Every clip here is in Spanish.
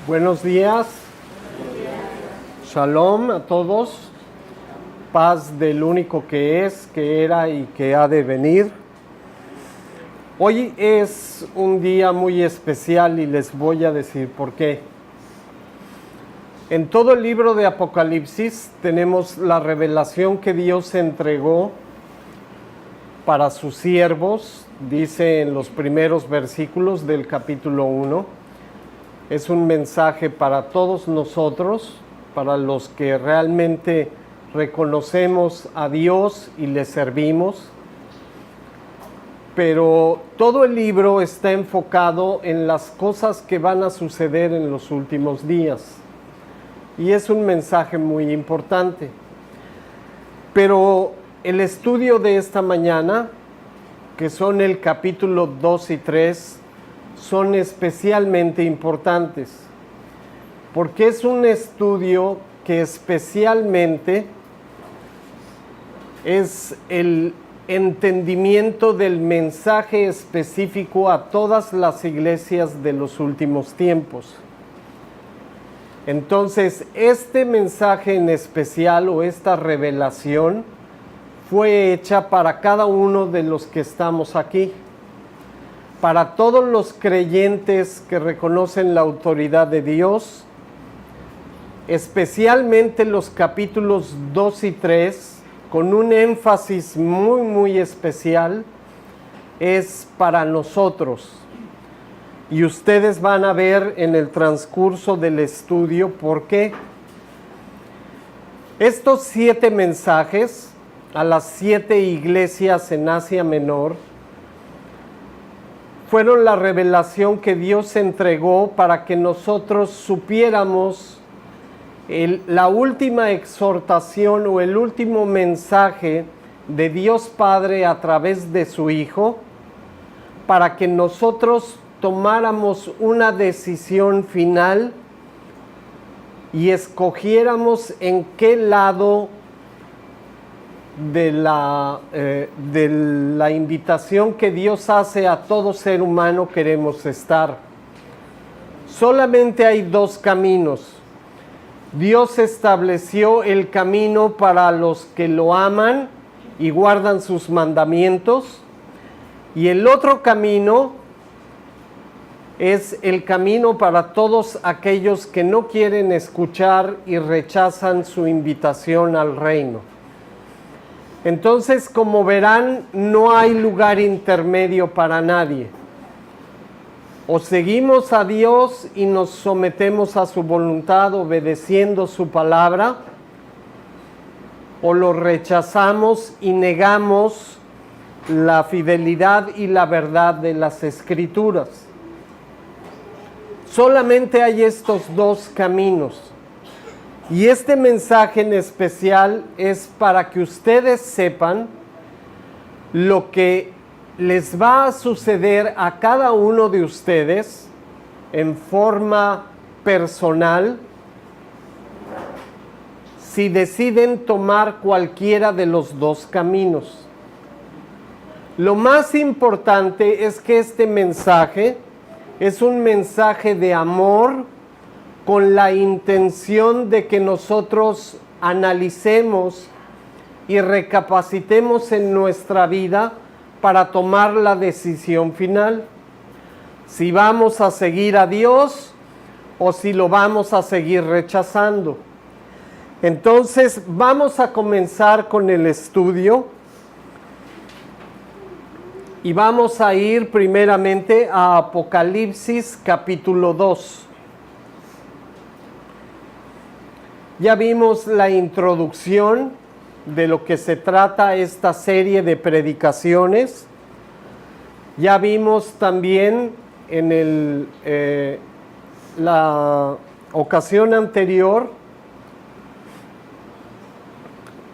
Buenos días. Shalom a todos. Paz del único que es, que era y que ha de venir. Hoy es un día muy especial y les voy a decir por qué. En todo el libro de Apocalipsis tenemos la revelación que Dios entregó para sus siervos, dice en los primeros versículos del capítulo 1. Es un mensaje para todos nosotros, para los que realmente reconocemos a Dios y le servimos. Pero todo el libro está enfocado en las cosas que van a suceder en los últimos días. Y es un mensaje muy importante. Pero el estudio de esta mañana, que son el capítulo 2 y 3, son especialmente importantes, porque es un estudio que especialmente es el entendimiento del mensaje específico a todas las iglesias de los últimos tiempos. Entonces, este mensaje en especial o esta revelación fue hecha para cada uno de los que estamos aquí, para todos los creyentes que reconocen la autoridad de Dios, especialmente los capítulos 2 y 3, con un énfasis muy especial, es para nosotros. Y ustedes van a ver en el transcurso del estudio por qué. Estos 7 mensajes a las 7 iglesias en Asia Menor fueron la revelación que Dios entregó para que nosotros supiéramos la última exhortación o el último mensaje de Dios Padre a través de su Hijo, para que nosotros tomáramos una decisión final y escogiéramos en qué lado de la invitación que Dios hace a todo ser humano queremos estar. Solamente hay 2 caminos. Dios estableció el camino para los que lo aman y guardan sus mandamientos, y el otro camino es el camino para todos aquellos que no quieren escuchar y rechazan su invitación al reino. Entonces, como verán, no hay lugar intermedio para nadie. O seguimos a Dios y nos sometemos a su voluntad obedeciendo su palabra, o lo rechazamos y negamos la fidelidad y la verdad de las Escrituras. Solamente hay estos 2 caminos. Y este mensaje en especial es para que ustedes sepan lo que les va a suceder a cada uno de ustedes en forma personal si deciden tomar cualquiera de los 2 caminos. Lo más importante es que este mensaje es un mensaje de amor, con la intención de que nosotros analicemos y recapacitemos en nuestra vida para tomar la decisión final. Si vamos a seguir a Dios o si lo vamos a seguir rechazando. Entonces, vamos a comenzar con el estudio. Y vamos a ir primeramente a Apocalipsis capítulo 2. Ya vimos la introducción de lo que se trata esta serie de predicaciones. Ya vimos también en la ocasión anterior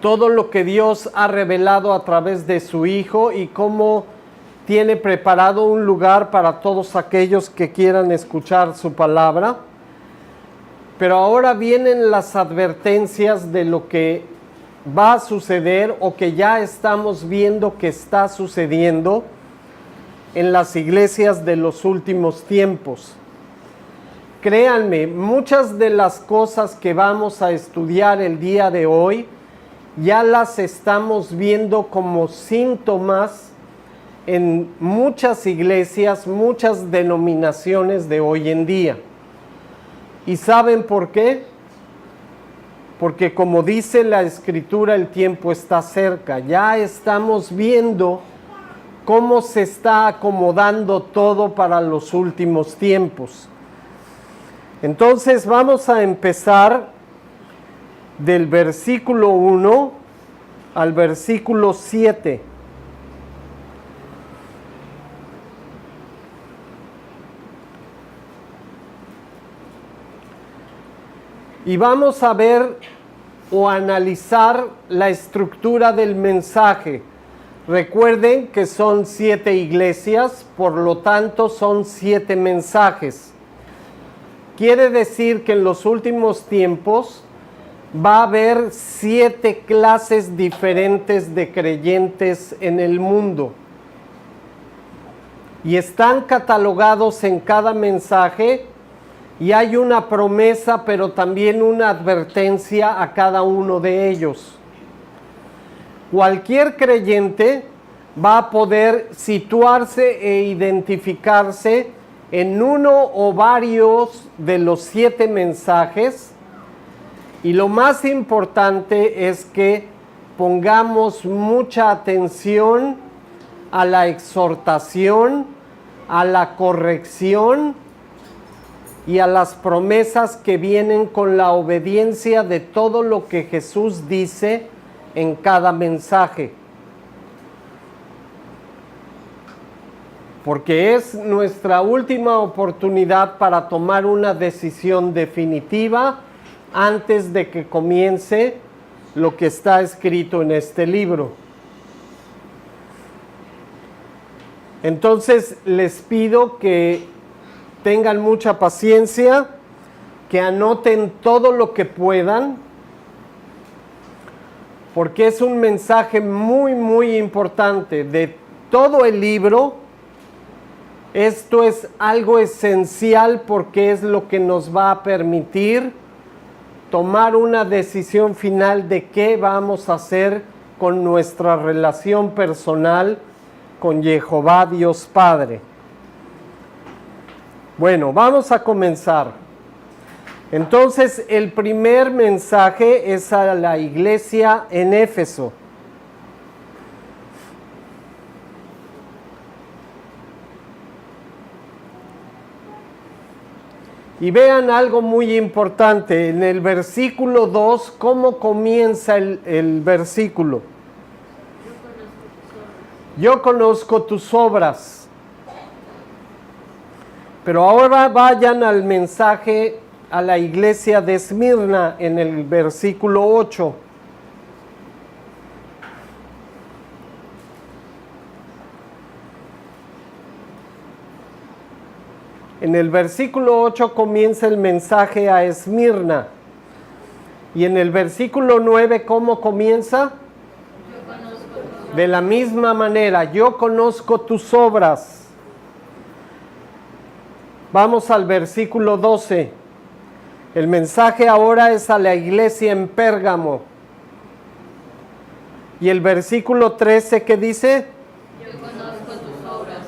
todo lo que Dios ha revelado a través de su Hijo y cómo tiene preparado un lugar para todos aquellos que quieran escuchar su palabra. Pero ahora vienen las advertencias de lo que va a suceder o que ya estamos viendo que está sucediendo en las iglesias de los últimos tiempos. créanme, muchas de las cosas que vamos a estudiar el día de hoy ya las estamos viendo como síntomas en muchas iglesias, muchas denominaciones de hoy en día. ¿Y saben por qué? Porque como dice la Escritura, el tiempo está cerca. Ya estamos viendo cómo se está acomodando todo para los últimos tiempos. Entonces vamos a empezar del versículo 1 al versículo 7. Y vamos a ver o analizar la estructura del mensaje. Recuerden que son 7 iglesias, por lo tanto son 7 mensajes. Quiere decir que en los últimos tiempos va a haber 7 clases diferentes de creyentes en el mundo. Y están catalogados en cada mensaje. Y hay una promesa, pero también una advertencia a cada uno de ellos. Cualquier creyente va a poder situarse e identificarse en uno o varios de los 7 mensajes. Y lo más importante es que pongamos mucha atención a la exhortación, a la corrección y a las promesas que vienen con la obediencia de todo lo que Jesús dice en cada mensaje. Porque es nuestra última oportunidad para tomar una decisión definitiva antes de que comience lo que está escrito en este libro. Entonces les pido que tengan mucha paciencia, que anoten todo lo que puedan, porque es un mensaje muy, muy importante de todo el libro. Esto es algo esencial porque es lo que nos va a permitir tomar una decisión final de qué vamos a hacer con nuestra relación personal con Jehová Dios Padre. Bueno, vamos a comenzar. Entonces, el primer mensaje es a la iglesia en Éfeso. Y vean algo muy importante, en el versículo 2, ¿cómo comienza el versículo? Yo conozco tus obras. Pero ahora vayan al mensaje a la iglesia de Esmirna en el versículo 8. En el versículo 8 comienza el mensaje a Esmirna. Y en el versículo 9, ¿cómo comienza? De la misma manera, yo conozco tus obras. Vamos al versículo 12. El mensaje ahora es a la iglesia en Pérgamo. Y el versículo 13, ¿qué dice? Yo conozco tus obras.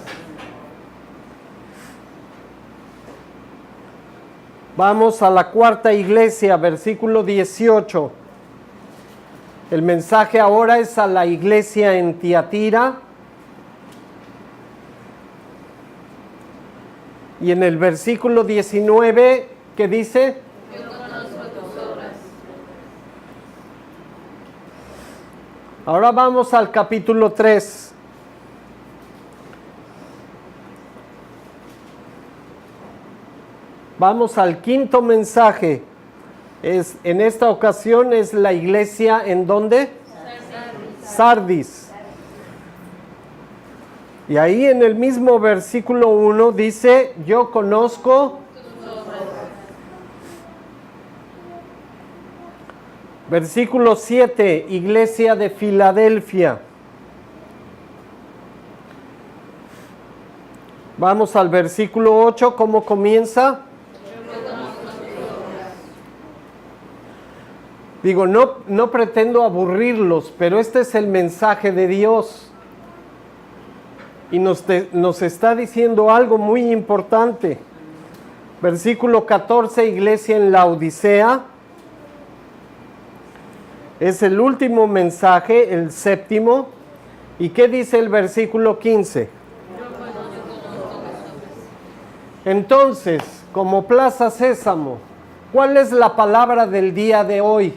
Vamos a la cuarta iglesia, versículo 18. El mensaje ahora es a la iglesia en Tiatira. Y en el versículo 19, ¿qué dice? Yo conozco tus obras. Ahora vamos al capítulo 3. Vamos al quinto mensaje. En esta ocasión es la iglesia ¿en dónde? Sardis. Y ahí en el mismo versículo 1 dice, yo conozco Tus obras. Versículo 7, iglesia de Filadelfia. Vamos al versículo 8, ¿cómo comienza? Yo Digo, no pretendo aburrirlos, pero este es el mensaje de Dios. Y nos está diciendo algo muy importante. Versículo 14, iglesia en la Odisea. Es el último mensaje, el séptimo. ¿Y qué dice el versículo 15? Entonces, como Plaza Sésamo, ¿cuál es la palabra del día de hoy?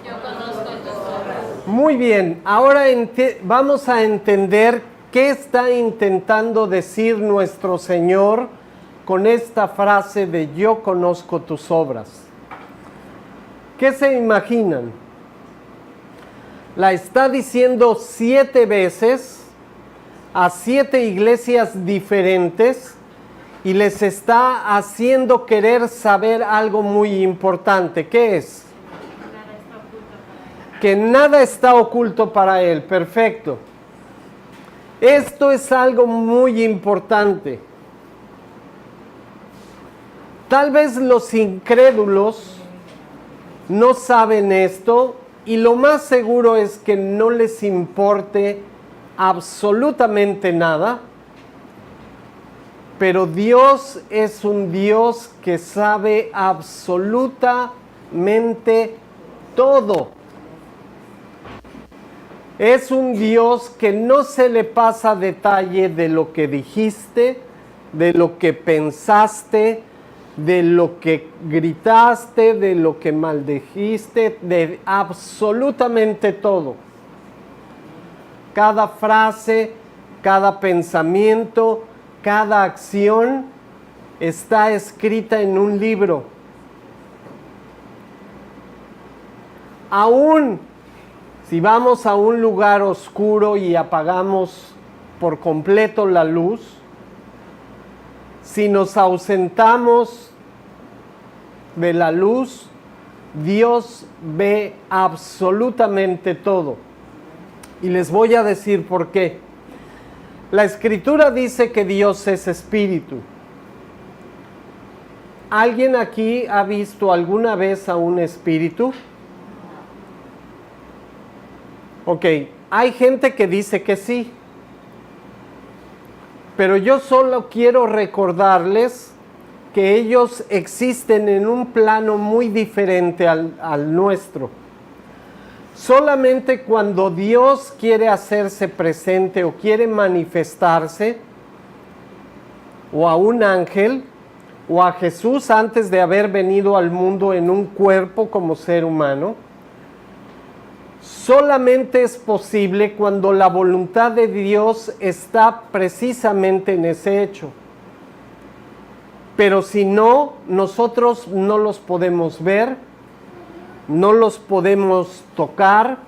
Yo conozco tus obras. Muy bien, ahora vamos a entender qué está intentando decir nuestro Señor con esta frase de yo conozco tus obras. ¿Qué se imaginan? La está diciendo 7 veces a 7 iglesias diferentes y les está haciendo querer saber algo muy importante. ¿Qué es? Que nada está oculto para Él. Perfecto. Esto es algo muy importante. Tal vez los incrédulos no saben esto y lo más seguro es que no les importe absolutamente nada, pero Dios es un Dios que sabe absolutamente todo. Es un Dios que no se le pasa detalle de lo que dijiste, de lo que pensaste, de lo que gritaste, de lo que maldijiste, de absolutamente todo. Cada frase, cada pensamiento, cada acción está escrita en un libro. Aún si vamos a un lugar oscuro y apagamos por completo la luz, si nos ausentamos de la luz, Dios ve absolutamente todo. Y les voy a decir por qué. La Escritura dice que Dios es espíritu. ¿Alguien aquí ha visto alguna vez a un espíritu? Ok, hay gente que dice que sí. Pero yo solo quiero recordarles que ellos existen en un plano muy diferente al nuestro. Solamente cuando Dios quiere hacerse presente o quiere manifestarse, o a un ángel, o a Jesús antes de haber venido al mundo en un cuerpo como ser humano, solamente es posible cuando la voluntad de Dios está precisamente en ese hecho. Pero si no, nosotros no los podemos ver, no los podemos tocar,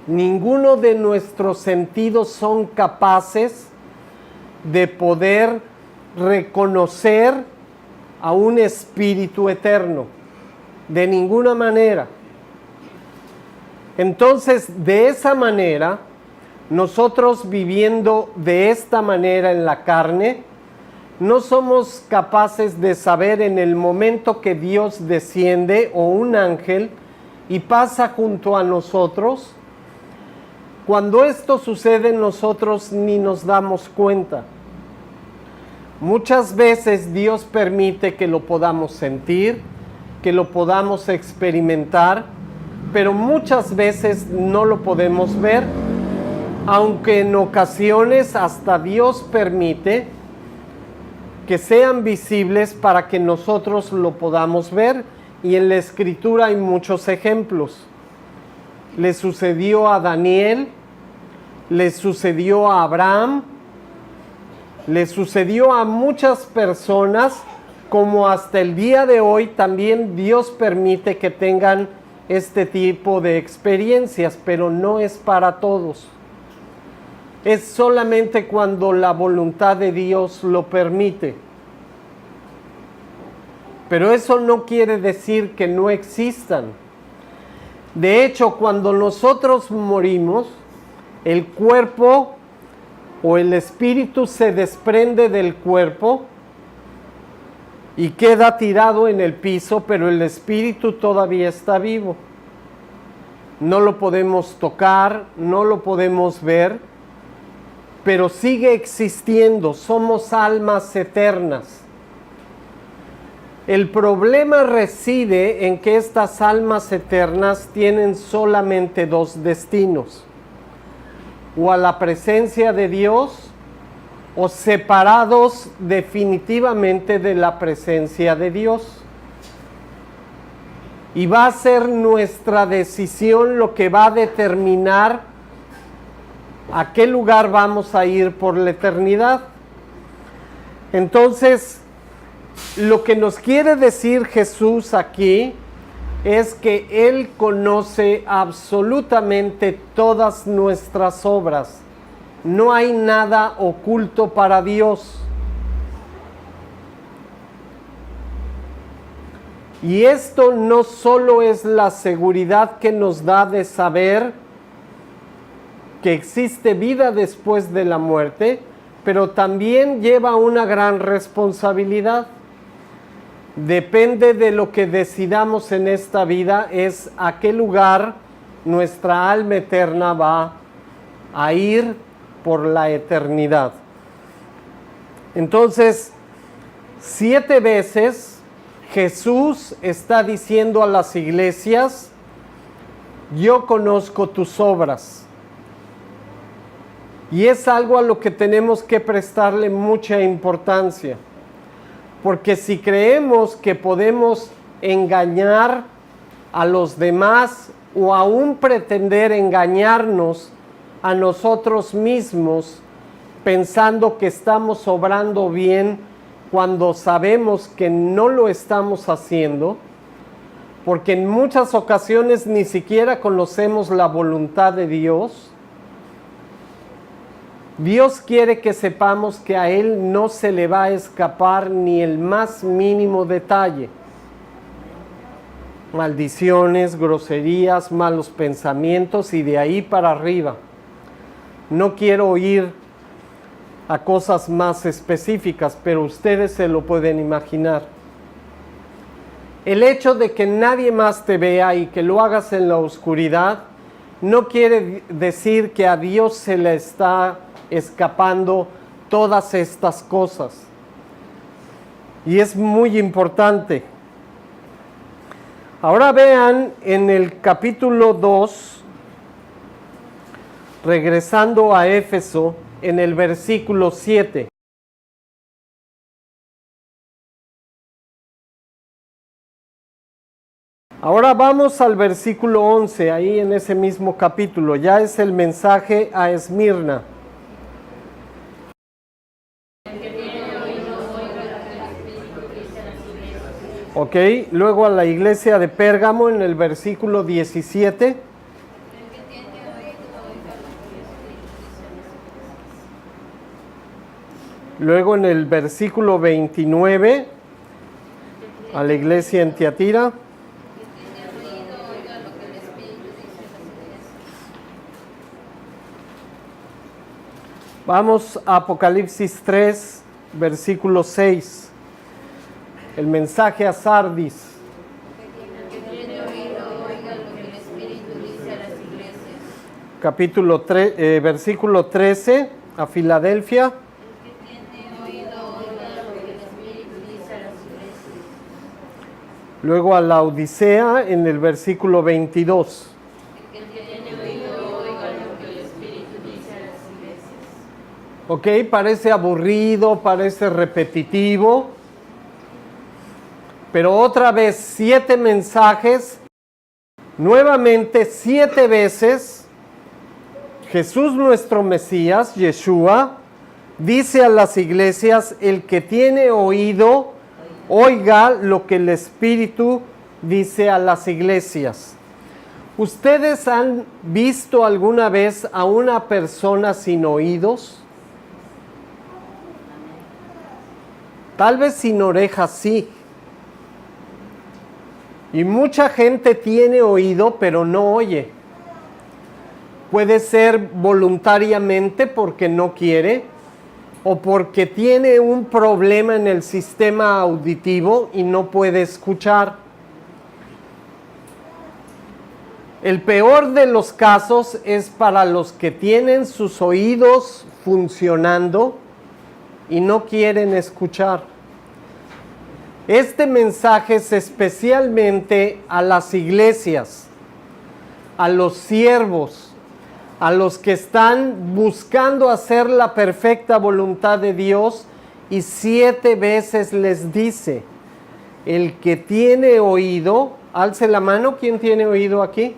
ninguno de nuestros sentidos son capaces de poder reconocer a un espíritu eterno, de ninguna manera. Entonces, de esa manera, nosotros viviendo de esta manera en la carne, no somos capaces de saber en el momento que Dios desciende o un ángel y pasa junto a nosotros. Cuando esto sucede, nosotros ni nos damos cuenta. Muchas veces Dios permite que lo podamos sentir, que lo podamos experimentar, pero muchas veces no lo podemos ver, aunque en ocasiones hasta Dios permite que sean visibles para que nosotros lo podamos ver, y en la Escritura hay muchos ejemplos. Le sucedió a Daniel, le sucedió a Abraham, le sucedió a muchas personas, como hasta el día de hoy también Dios permite que tengan este tipo de experiencias, pero no es para todos. Es solamente cuando la voluntad de Dios lo permite. Pero eso no quiere decir que no existan. De hecho, cuando nosotros morimos, el cuerpo o el espíritu se desprende del cuerpo y queda tirado en el piso, pero el espíritu todavía está vivo. no lo podemos tocar, no lo podemos ver, pero sigue existiendo, somos almas eternas. El problema reside en que estas almas eternas tienen solamente dos destinos: o a la presencia de Dios, o separados definitivamente de la presencia de Dios. Y va a ser nuestra decisión lo que va a determinar a qué lugar vamos a ir por la eternidad. Entonces, lo que nos quiere decir Jesús aquí es que Él conoce absolutamente todas nuestras obras. No hay nada oculto para Dios. Y esto no solo es la seguridad que nos da de saber que existe vida después de la muerte, pero también lleva una gran responsabilidad. Depende de lo que decidamos en esta vida, es a qué lugar nuestra alma eterna va a ir por la eternidad. Entonces, 7 veces Jesús está diciendo a las iglesias: yo conozco tus obras. Y es algo a lo que tenemos que prestarle mucha importancia. Porque si creemos que podemos engañar a los demás o aún pretender engañarnos a nosotros mismos pensando que estamos obrando bien cuando sabemos que no lo estamos haciendo, porque en muchas ocasiones ni siquiera conocemos la voluntad de Dios. Dios quiere que sepamos que a Él no se le va a escapar ni el más mínimo detalle. Maldiciones, groserías, malos pensamientos y de ahí para arriba. No quiero ir a cosas más específicas, pero ustedes se lo pueden imaginar. El hecho de que nadie más te vea y que lo hagas en la oscuridad no quiere decir que a Dios se le está escapando todas estas cosas. Y es muy importante. Ahora vean en el capítulo 2, regresando a Éfeso, en el versículo 7. Ahora vamos al versículo 11, ahí en ese mismo capítulo, ya es el mensaje a Esmirna. Ok, luego a la iglesia de Pérgamo en el versículo 17. Luego en el versículo 29 a la iglesia en Tiatira. Vamos a Apocalipsis 3, versículo 6. El mensaje a Sardis. Capítulo 3, versículo 13 a Filadelfia. Luego a la Odisea en el versículo 22. Ok, parece aburrido, parece repetitivo, pero otra vez 7 mensajes, nuevamente 7 veces, Jesús nuestro Mesías, Yeshua, dice a las iglesias: el que tiene oído, oiga lo que el Espíritu dice a las iglesias. ¿Ustedes han visto alguna vez a una persona sin oídos? Tal vez sin orejas, sí. Y mucha gente tiene oído, pero no oye. Puede ser voluntariamente porque no quiere, o porque tiene un problema en el sistema auditivo y no puede escuchar. El peor de los casos es para los que tienen sus oídos funcionando y no quieren escuchar. Este mensaje es especialmente a las iglesias, a los siervos, a los que están buscando hacer la perfecta voluntad de Dios, y 7 veces les dice: el que tiene oído, alce la mano. ¿Quién tiene oído aquí?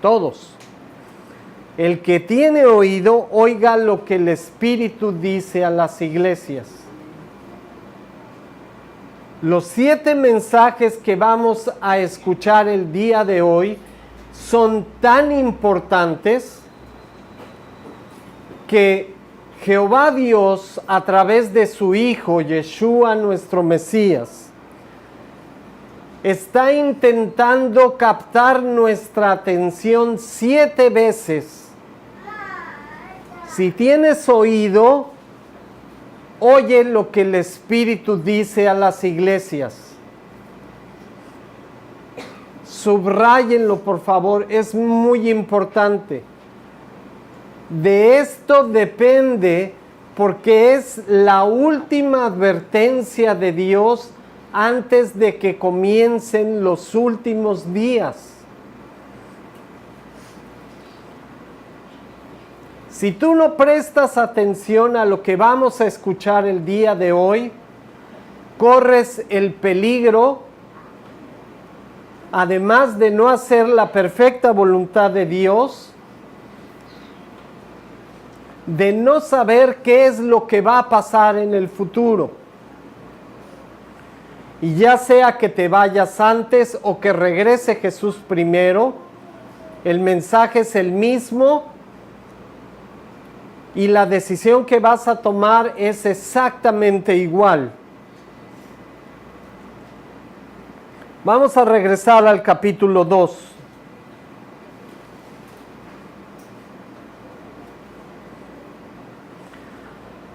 Todos. El que tiene oído, oiga lo que el Espíritu dice a las iglesias. Los 7 mensajes que vamos a escuchar el día de hoy son tan importantes que Jehová Dios, a través de su Hijo Yeshua, nuestro Mesías, está intentando captar nuestra atención 7 veces. Si tienes oído, oye lo que el Espíritu dice a las iglesias. Subráyenlo, por favor, es muy importante. De esto depende, porque es la última advertencia de Dios antes de que comiencen los últimos días. Si tú no prestas atención a lo que vamos a escuchar el día de hoy, corres el peligro, además de no hacer la perfecta voluntad de Dios, de no saber qué es lo que va a pasar en el futuro. Y ya sea que te vayas antes o que regrese Jesús primero, el mensaje es el mismo y la decisión que vas a tomar es exactamente igual. Vamos a regresar al capítulo 2.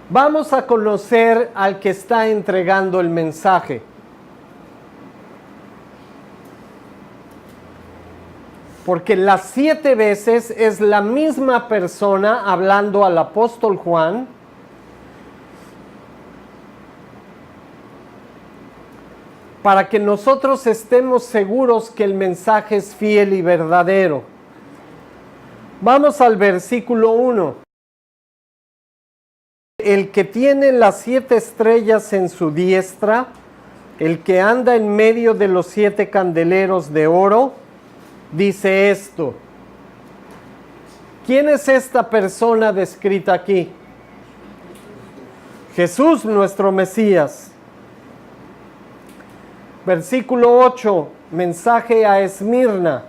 Vamos a conocer al que está entregando el mensaje. Porque las 7 veces es la misma persona hablando al apóstol Juan. Para que nosotros estemos seguros que el mensaje es fiel y verdadero. Vamos al versículo 1. El que tiene las 7 estrellas en su diestra, el que anda en medio de los 7 candeleros de oro, dice esto. ¿Quién es esta persona descrita aquí? Jesús, nuestro Mesías. Versículo 8, mensaje a Esmirna.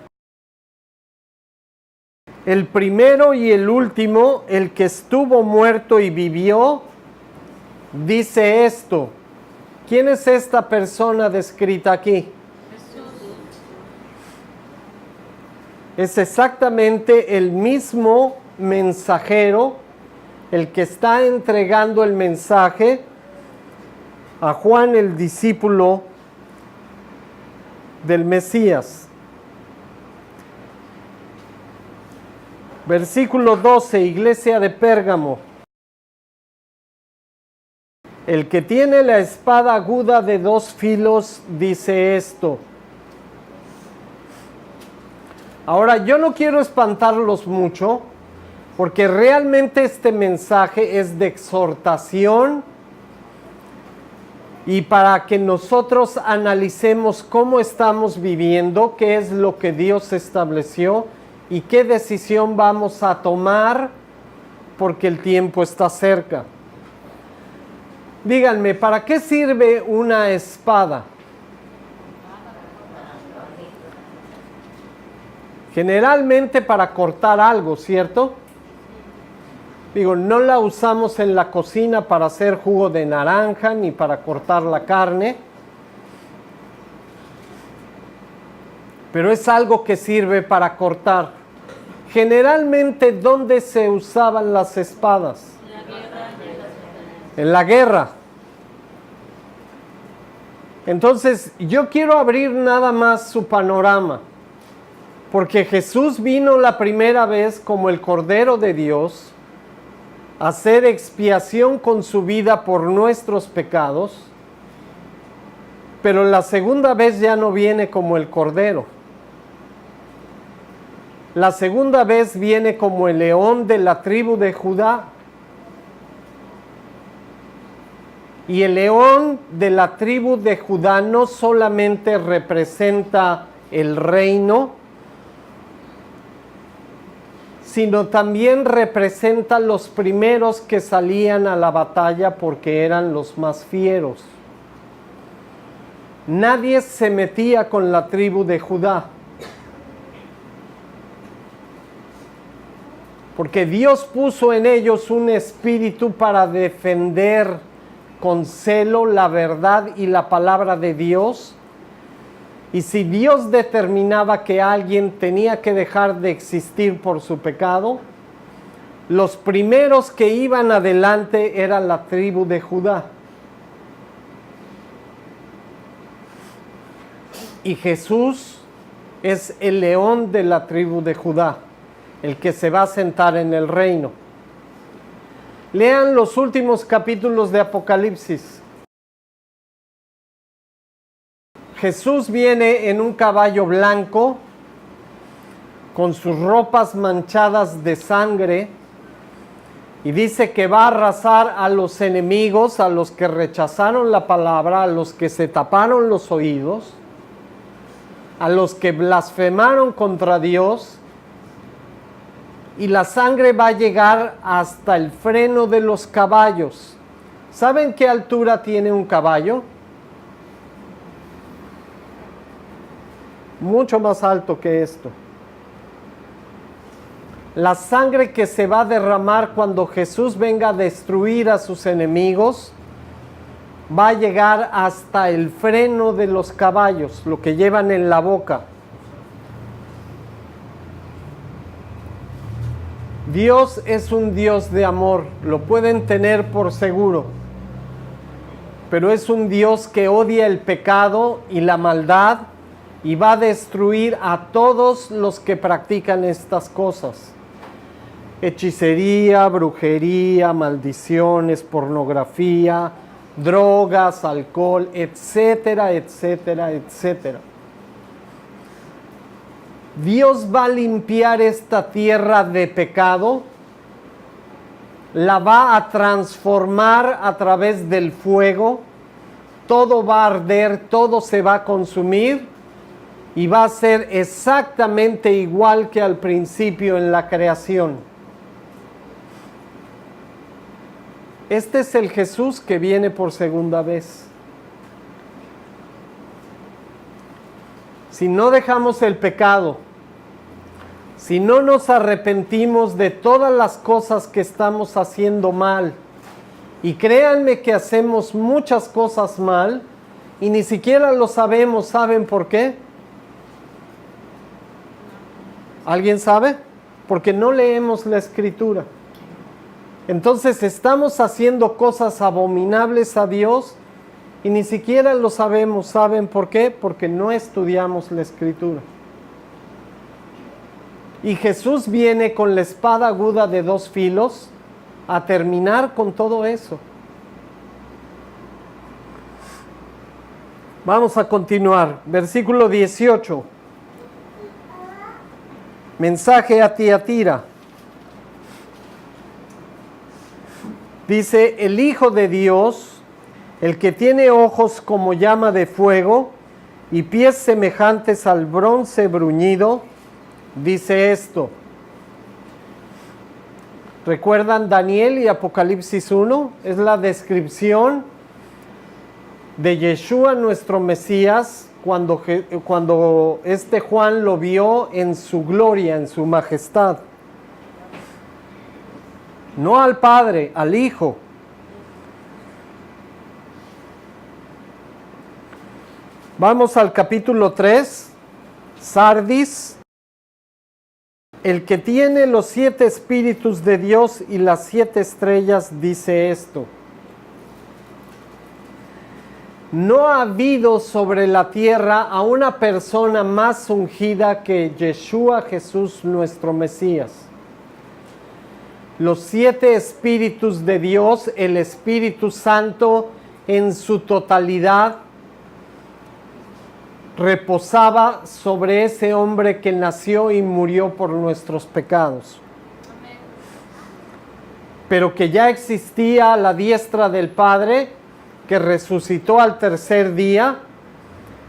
El primero y el último, el que estuvo muerto y vivió, dice esto. ¿Quién es esta persona descrita aquí? Es exactamente el mismo mensajero, el que está entregando el mensaje a Juan, el discípulo del Mesías. Versículo 12, iglesia de Pérgamo. El que tiene la espada aguda de 2 filos dice esto. Ahora, yo no quiero espantarlos mucho, porque realmente este mensaje es de exhortación y para que nosotros analicemos cómo estamos viviendo, qué es lo que Dios estableció y qué decisión vamos a tomar, porque el tiempo está cerca. Díganme, ¿para qué sirve una espada? Generalmente para cortar algo, ¿cierto? Digo, no la usamos en la cocina para hacer jugo de naranja ni para cortar la carne. Pero es algo que sirve para cortar. Generalmente, ¿dónde se usaban las espadas? En la guerra. Entonces, yo quiero abrir nada más su panorama. Porque Jesús vino la primera vez como el Cordero de Dios a hacer expiación con su vida por nuestros pecados, pero la segunda vez ya no viene como el Cordero. La segunda vez viene como el león de la tribu de Judá. Y el león de la tribu de Judá no solamente representa el reino, sino también representa los primeros que salían a la batalla porque eran los más fieros. Nadie se metía con la tribu de Judá, porque Dios puso en ellos un espíritu para defender con celo la verdad y la palabra de Dios. Y si Dios determinaba que alguien tenía que dejar de existir por su pecado, los primeros que iban adelante era la tribu de Judá. Y Jesús es el león de la tribu de Judá, el que se va a sentar en el reino. Lean los últimos capítulos de Apocalipsis. Jesús viene en un caballo blanco, con sus ropas manchadas de sangre, y dice que va a arrasar a los enemigos, a los que rechazaron la palabra, a los que se taparon los oídos, a los que blasfemaron contra Dios, y la sangre va a llegar hasta el freno de los caballos. ¿Saben qué altura tiene un caballo? Mucho más alto que esto. La sangre que se va a derramar cuando Jesús venga a destruir a sus enemigos va a llegar hasta el freno de los caballos, lo que llevan en la boca. Dios es un Dios de amor, lo pueden tener por seguro, pero es un Dios que odia el pecado y la maldad y va a destruir a todos los que practican estas cosas. Hechicería, brujería, maldiciones, pornografía, drogas, alcohol, etcétera, etcétera, etcétera. Dios va a limpiar esta tierra de pecado, la va a transformar a través del fuego, todo va a arder, todo se va a consumir y va a ser exactamente igual que al principio en la creación. Este es el Jesús que viene por segunda vez. Si no dejamos el pecado, si no nos arrepentimos de todas las cosas que estamos haciendo mal, y créanme que hacemos muchas cosas mal, y ni siquiera lo sabemos, ¿saben por qué? ¿Alguien sabe? Porque no leemos la Escritura. Entonces estamos haciendo cosas abominables a Dios, y ni siquiera lo sabemos. ¿Saben por qué? Porque no estudiamos la Escritura. Y Jesús viene con la espada aguda de dos filos a terminar con todo eso. Vamos a continuar. Versículo 18. Mensaje a Tiatira. Dice: el Hijo de Dios, el que tiene ojos como llama de fuego y pies semejantes al bronce bruñido, dice esto. ¿Recuerdan Daniel y Apocalipsis 1? Es la descripción de Yeshua, nuestro Mesías, cuando este Juan lo vio en su gloria, en su majestad. No al Padre, al Hijo. Vamos al capítulo 3, Sardis. El que tiene los 7 espíritus de Dios y las 7 estrellas dice esto: No ha habido sobre la tierra a una persona más ungida que Yeshua Jesús nuestro Mesías. Los 7 espíritus de Dios, el Espíritu Santo en su totalidad, reposaba sobre ese hombre que nació y murió por nuestros pecados. Pero que ya existía a la diestra del Padre, que resucitó al tercer día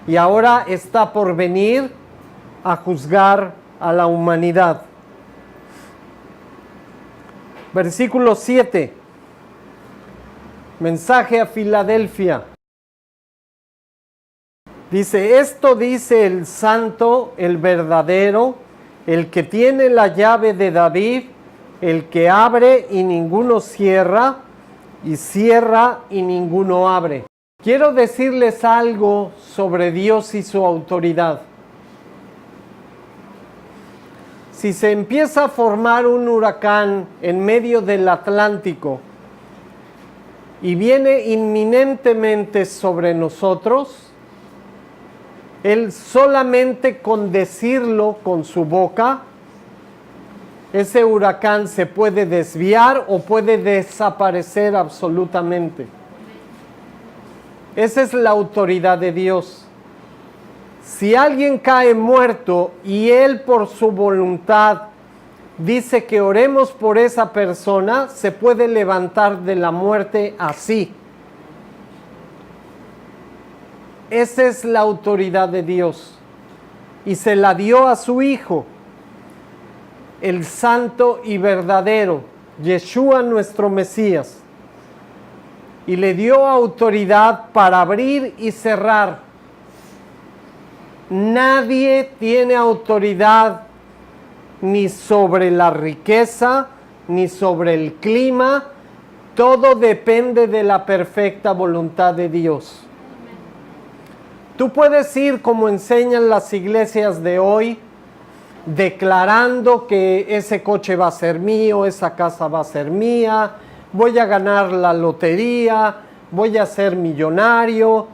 y ahora está por venir a juzgar a la humanidad. Versículo 7. Mensaje a Filadelfia. Dice, esto dice el santo, el verdadero, el que tiene la llave de David, el que abre y ninguno cierra, y cierra y ninguno abre. Quiero decirles algo sobre Dios y su autoridad. Si se empieza a formar un huracán en medio del Atlántico y viene inminentemente sobre nosotros, Él solamente con decirlo con su boca, ese huracán se puede desviar o puede desaparecer absolutamente. Esa es la autoridad de Dios. Si alguien cae muerto y Él por su voluntad dice que oremos por esa persona, se puede levantar de la muerte así. Esa es la autoridad de Dios. Y se la dio a su Hijo, el santo y verdadero, Yeshua nuestro Mesías. Y le dio autoridad para abrir y cerrar. Nadie tiene autoridad ni sobre la riqueza, ni sobre el clima. Todo depende de la perfecta voluntad de Dios. Tú puedes ir como enseñan las iglesias de hoy, declarando que ese coche va a ser mío, esa casa va a ser mía, voy a ganar la lotería, voy a ser millonario.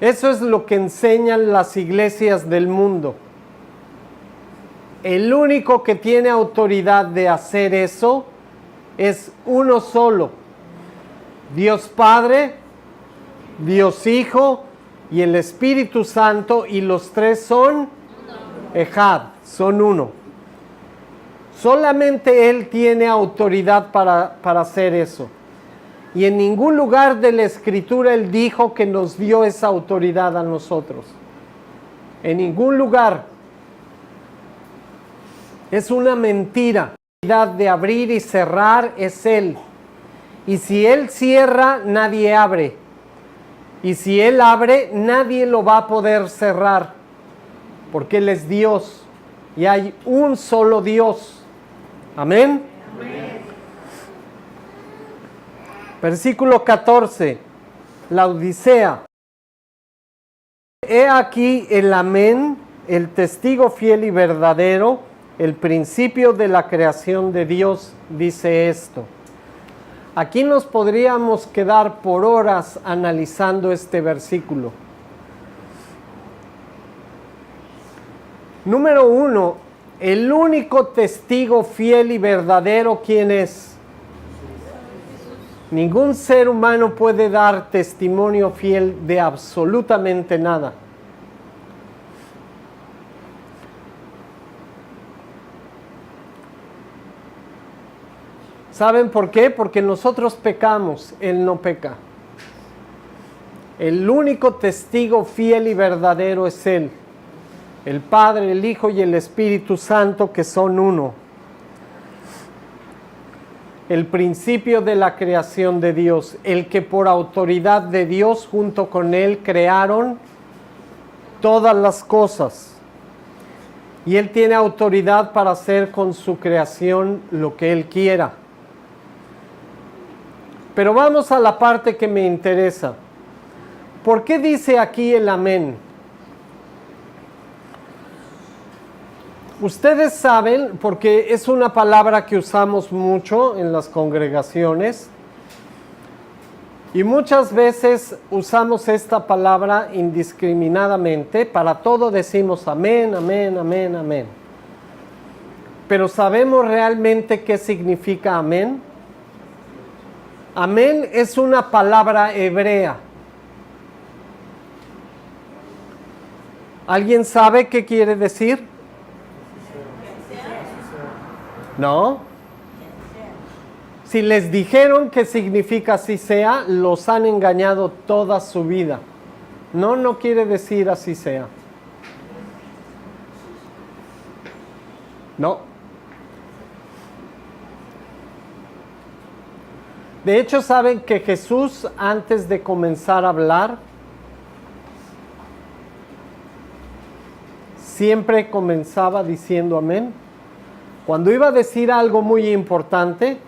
Eso es lo que enseñan las iglesias del mundo. El único que tiene autoridad de hacer eso es uno solo: Dios Padre, Dios Hijo y el Espíritu Santo, y los tres son Ejad, son uno. Solamente Él tiene autoridad para hacer eso. Y en ningún lugar de la Escritura Él dijo que nos dio esa autoridad a nosotros. En ningún lugar. Es una mentira. La autoridad de abrir y cerrar es Él. Y si Él cierra, nadie abre. Y si Él abre, nadie lo va a poder cerrar. Porque Él es Dios. Y hay un solo Dios. Amén. Amén. Versículo 14. La Odisea. He aquí el Amén, el testigo fiel y verdadero, el principio de la creación de Dios, dice esto. Aquí nos podríamos quedar por horas analizando este versículo. Número 1, el único testigo fiel y verdadero, ¿quién es? Ningún ser humano puede dar testimonio fiel de absolutamente nada. ¿Saben por qué? Porque nosotros pecamos, Él no peca. El único testigo fiel y verdadero es Él. El Padre, el Hijo y el Espíritu Santo, que son uno. El principio de la creación de Dios, el que por autoridad de Dios junto con Él crearon todas las cosas. Y Él tiene autoridad para hacer con su creación lo que Él quiera. Pero vamos a la parte que me interesa. ¿Por qué dice aquí el amén? Ustedes saben, porque es una palabra que usamos mucho en las congregaciones, Y muchas veces usamos esta palabra indiscriminadamente, para todo decimos amén, amén, amén, amén. Pero ¿sabemos realmente qué significa amén? Amén es una palabra hebrea. ¿Alguien sabe qué quiere decir? ¿No? Si les dijeron que significa así sea, los han engañado toda su vida. No, no quiere decir así sea. No. De hecho, ¿saben que Jesús, antes de comenzar a hablar, siempre comenzaba diciendo amén? Cuando iba a decir algo muy importante,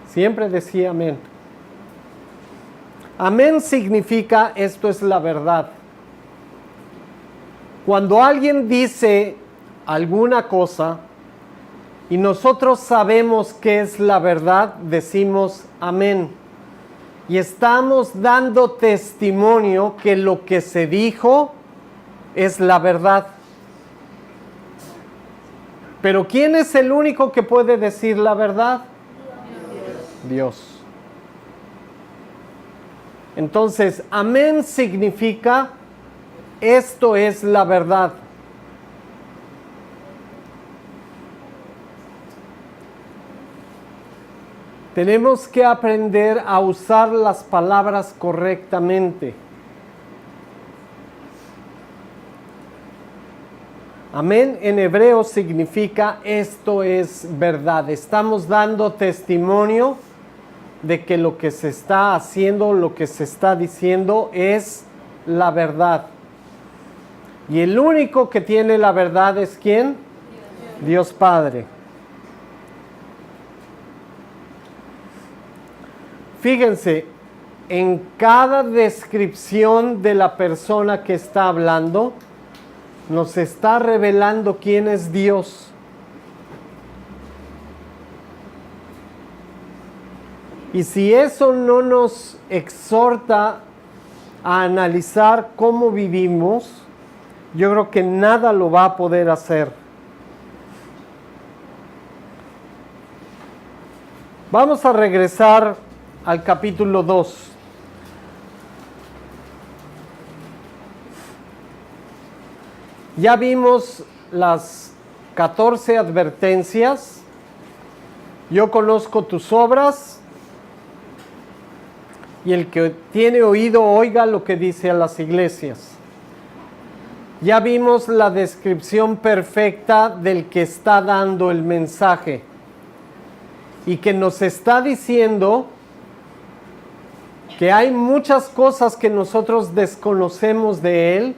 siempre decía amén. Amén significa esto es la verdad. Cuando alguien dice alguna cosa y nosotros sabemos que es la verdad, decimos amén. Y estamos dando testimonio que lo que se dijo es la verdad. Pero ¿quién es el único que puede decir la verdad? Dios. Entonces, amén significa esto es la verdad. Tenemos que aprender a usar las palabras correctamente. Amén en hebreo significa esto es verdad. Estamos dando testimonio de que lo que se está haciendo, lo que se está diciendo es la verdad. Y el único que tiene la verdad es ¿quién? Dios Padre. Fíjense, en cada descripción de la persona que está hablando, nos está revelando quién es Dios. Y si eso no nos exhorta a analizar cómo vivimos, yo creo que nada lo va a poder hacer. Vamos a regresar al capítulo 2. Ya vimos las 14 advertencias. Yo conozco tus obras. Y el que tiene oído, oiga lo que dice a las iglesias. Ya vimos la descripción perfecta del que está dando el mensaje. Y que nos está diciendo que hay muchas cosas que nosotros desconocemos de él,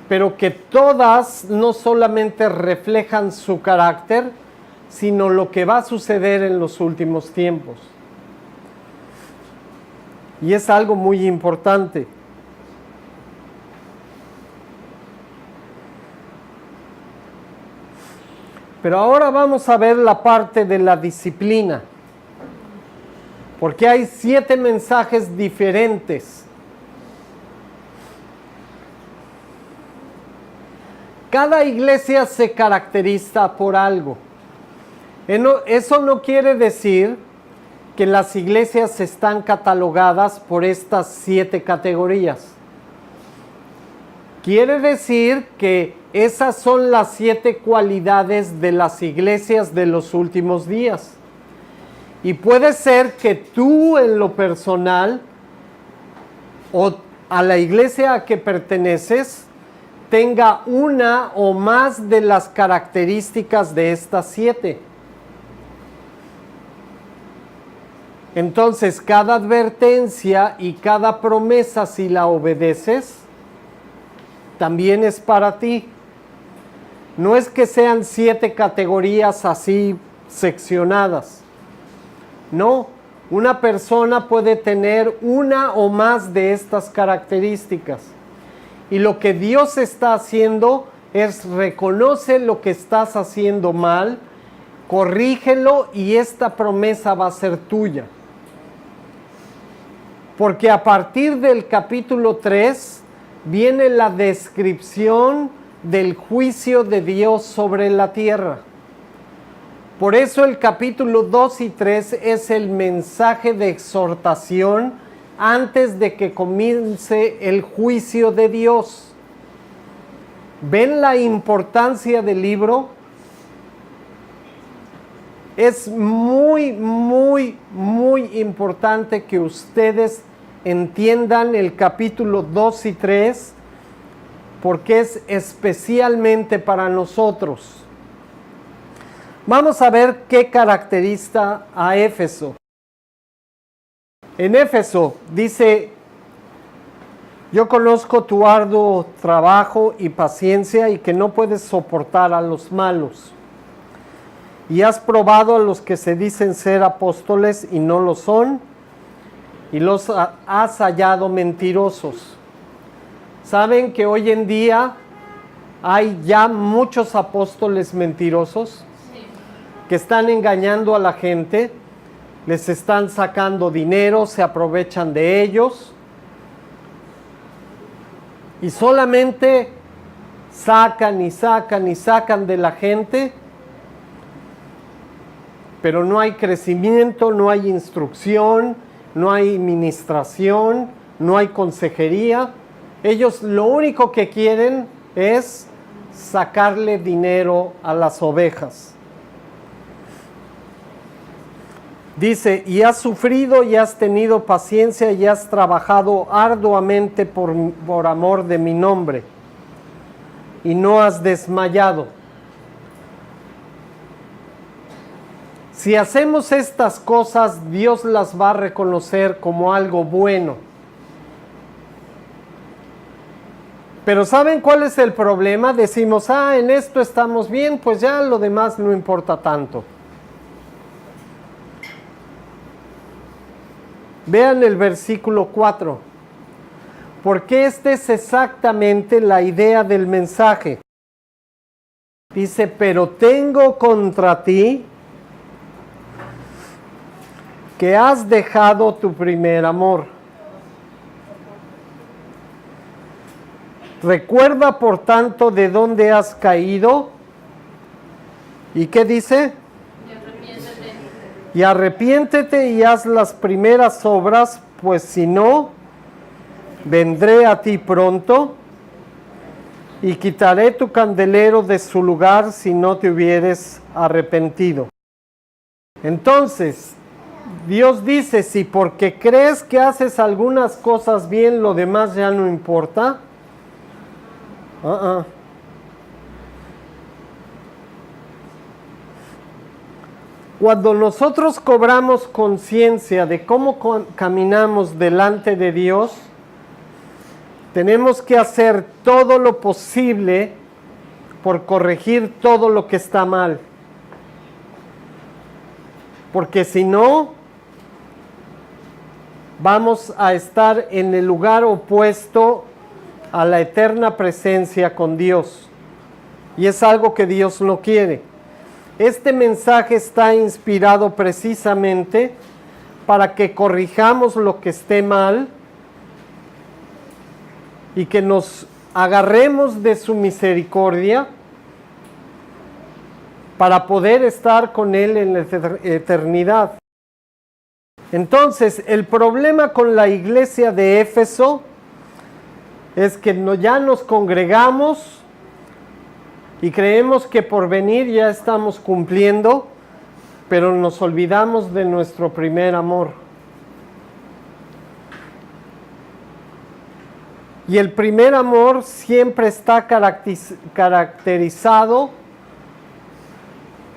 pero que todas no solamente reflejan su carácter, sino lo que va a suceder en los últimos tiempos. Y es algo muy importante. Pero ahora vamos a ver la parte de la disciplina, porque hay 7 mensajes diferentes. Cada iglesia se caracteriza por algo. Eso no quiere decir que las iglesias están catalogadas por estas 7 categorías. Quiere decir que esas son las 7 cualidades de las iglesias de los últimos días. Y puede ser que tú en lo personal o a la iglesia a que perteneces tenga una o más de las características de estas 7. Entonces, cada advertencia y cada promesa, si la obedeces, también es para ti. No es que sean 7 categorías así seccionadas. No, una persona puede tener una o más de estas características. Y lo que Dios está haciendo es reconoce lo que estás haciendo mal, corrígelo y esta promesa va a ser tuya. Porque a partir del capítulo 3 viene la descripción del juicio de Dios sobre la tierra. Por eso el capítulo 2 y 3 es el mensaje de exhortación antes de que comience el juicio de Dios. ¿Ven la importancia del libro? Es muy, muy, muy importante que ustedes entiendan el capítulo 2 y 3 porque es especialmente para nosotros. Vamos a ver qué caracteriza a Éfeso. En Éfeso dice: yo conozco tu arduo trabajo y paciencia y que no puedes soportar a los malos. Y has probado a los que se dicen ser apóstoles y no lo son, y los has hallado mentirosos. ¿Saben que hoy en día hay ya muchos apóstoles mentirosos? Sí. Que están engañando a la gente, les están sacando dinero, se aprovechan de ellos y solamente sacan y sacan y sacan de la gente, pero no hay crecimiento, no hay instrucción, no hay ministración, no hay consejería. Ellos lo único que quieren es sacarle dinero a las ovejas. Dice: y has sufrido y has tenido paciencia y has trabajado arduamente por amor de mi nombre, y no has desmayado. Si hacemos estas cosas, Dios las va a reconocer como algo bueno. Pero ¿saben cuál es el problema? Decimos: en esto estamos bien, pues ya lo demás no importa tanto. Vean el versículo 4, porque esta es exactamente la idea del mensaje. Dice: pero tengo contra ti que has dejado tu primer amor. Recuerda, por tanto, de dónde has caído. ¿Y qué dice? Y arrepiéntete y haz las primeras obras, pues si no, vendré a ti pronto y quitaré tu candelero de su lugar si no te hubieres arrepentido. Entonces, Dios dice: si porque crees que haces algunas cosas bien, lo demás ya no importa. Cuando nosotros cobramos conciencia de cómo caminamos delante de Dios, tenemos que hacer todo lo posible por corregir todo lo que está mal. Porque si no, vamos a estar en el lugar opuesto a la eterna presencia con Dios. Y es algo que Dios no quiere. Este mensaje está inspirado precisamente para que corrijamos lo que esté mal y que nos agarremos de su misericordia para poder estar con Él en la eternidad. Entonces, el problema con la iglesia de Éfeso es que ya nos congregamos y creemos que por venir ya estamos cumpliendo, pero nos olvidamos de nuestro primer amor. Y el primer amor siempre está caracterizado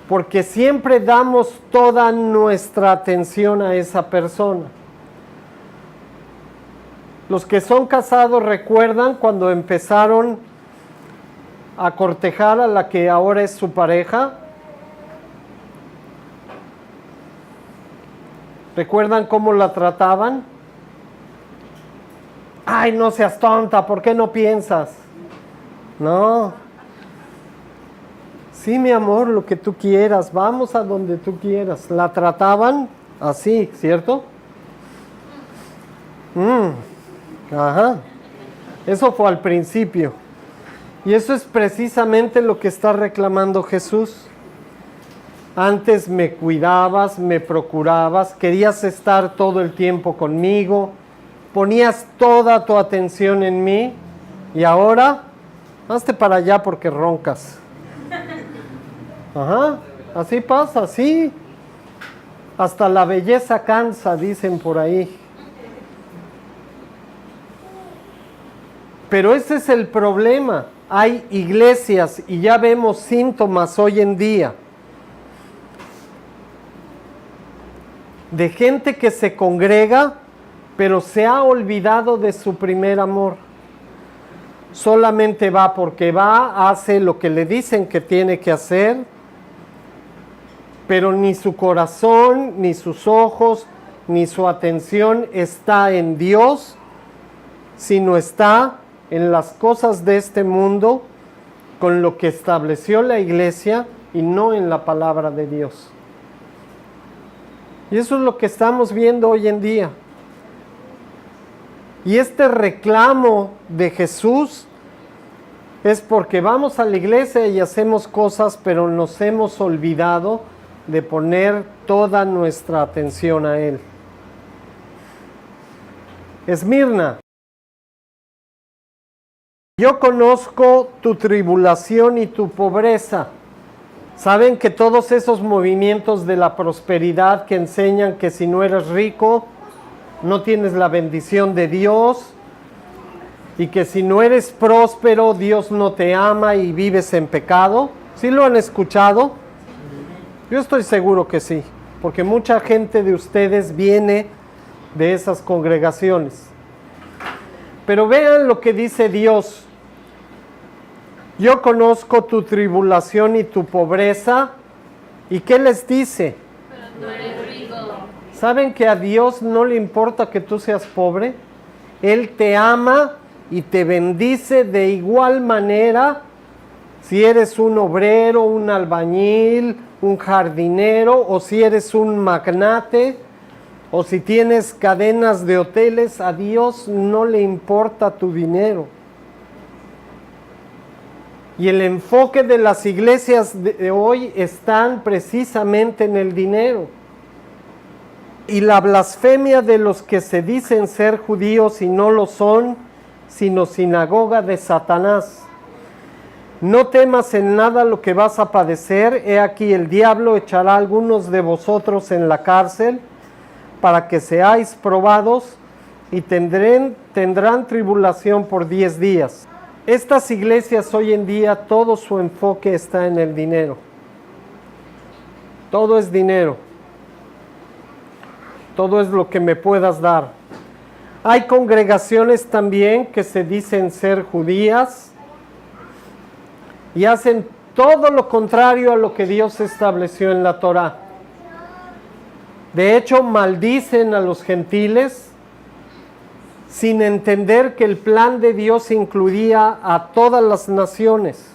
porque siempre damos toda nuestra atención a esa persona. Los que son casados recuerdan cuando empezaron a cortejar a la que ahora es su pareja. ¿Recuerdan cómo la trataban? Ay, no seas tonta, ¿por qué no piensas? No. Sí, mi amor, lo que tú quieras, vamos a donde tú quieras. La trataban así, ¿cierto? Ajá. Eso fue al principio. Y eso es precisamente lo que está reclamando Jesús. Antes me cuidabas, me procurabas, querías estar todo el tiempo conmigo, ponías toda tu atención en mí y ahora, hazte para allá porque roncas. Ajá, así pasa, sí. Hasta la belleza cansa, dicen por ahí. Pero ese es el problema. Hay iglesias y ya vemos síntomas hoy en día de gente que se congrega, pero se ha olvidado de su primer amor. Solamente va porque va, hace lo que le dicen que tiene que hacer, pero ni su corazón, ni sus ojos, ni su atención está en Dios, sino está en las cosas de este mundo, con lo que estableció la iglesia y no en la palabra de Dios. Y eso es lo que estamos viendo hoy en día. Y este reclamo de Jesús es porque vamos a la iglesia y hacemos cosas, pero nos hemos olvidado de poner toda nuestra atención a Él. Esmirna. Yo conozco tu tribulación y tu pobreza. Saben que todos esos movimientos de la prosperidad que enseñan que si no eres rico, no tienes la bendición de Dios, y que si no eres próspero, Dios no te ama y vives en pecado. ¿Sí lo han escuchado? Yo estoy seguro que sí, porque mucha gente de ustedes viene de esas congregaciones. Pero vean lo que dice Dios. Yo conozco tu tribulación y tu pobreza. ¿Y qué les dice? Pero tú eres rico. ¿Saben que a Dios no le importa que tú seas pobre? Él te ama y te bendice de igual manera si eres un obrero, un albañil, un jardinero, o si eres un magnate, o si tienes cadenas de hoteles. A Dios no le importa tu dinero. Y el enfoque de las iglesias de hoy están precisamente en el dinero. Y la blasfemia de los que se dicen ser judíos y no lo son, sino sinagoga de Satanás. No temas en nada lo que vas a padecer. He aquí el diablo echará a algunos de vosotros en la cárcel para que seáis probados y tendrán tribulación por 10 días. Estas iglesias hoy en día, todo su enfoque está en el dinero. Todo es dinero. Todo es lo que me puedas dar. Hay congregaciones también que se dicen ser judías y hacen todo lo contrario a lo que Dios estableció en la Torá. De hecho, maldicen a los gentiles sin entender que el plan de Dios incluía a todas las naciones.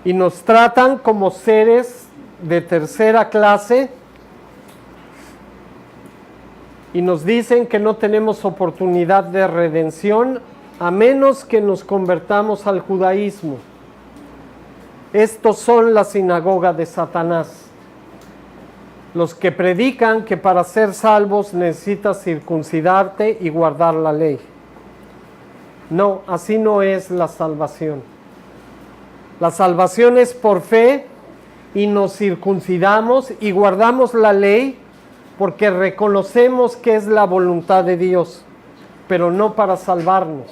Y nos tratan como seres de tercera clase y nos dicen que no tenemos oportunidad de redención a menos que nos convertamos al judaísmo. Estos son la sinagoga de Satanás. Los que predican que para ser salvos necesitas circuncidarte y guardar la ley. No, así no es la salvación. La salvación es por fe y nos circuncidamos y guardamos la ley porque reconocemos que es la voluntad de Dios, pero no para salvarnos.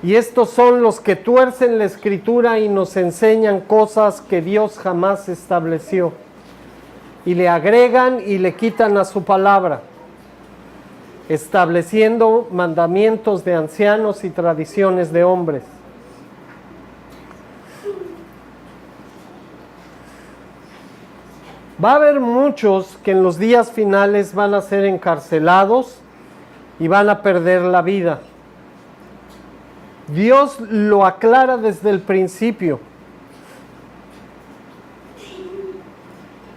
Y estos son los que tuercen la Escritura y nos enseñan cosas que Dios jamás estableció. Y le agregan y le quitan a su palabra, estableciendo mandamientos de ancianos y tradiciones de hombres. Va a haber muchos que en los días finales van a ser encarcelados y van a perder la vida. Dios lo aclara desde el principio.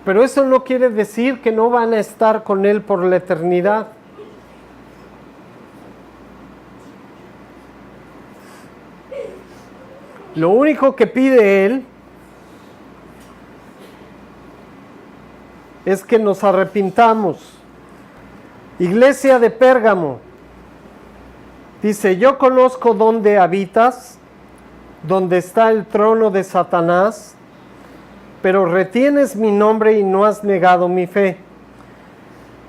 Pero eso no quiere decir que no van a estar con Él por la eternidad. Lo único que pide Él es que nos arrepintamos. Iglesia de Pérgamo, dice, yo conozco dónde habitas, donde está el trono de Satanás, pero retienes mi nombre y no has negado mi fe.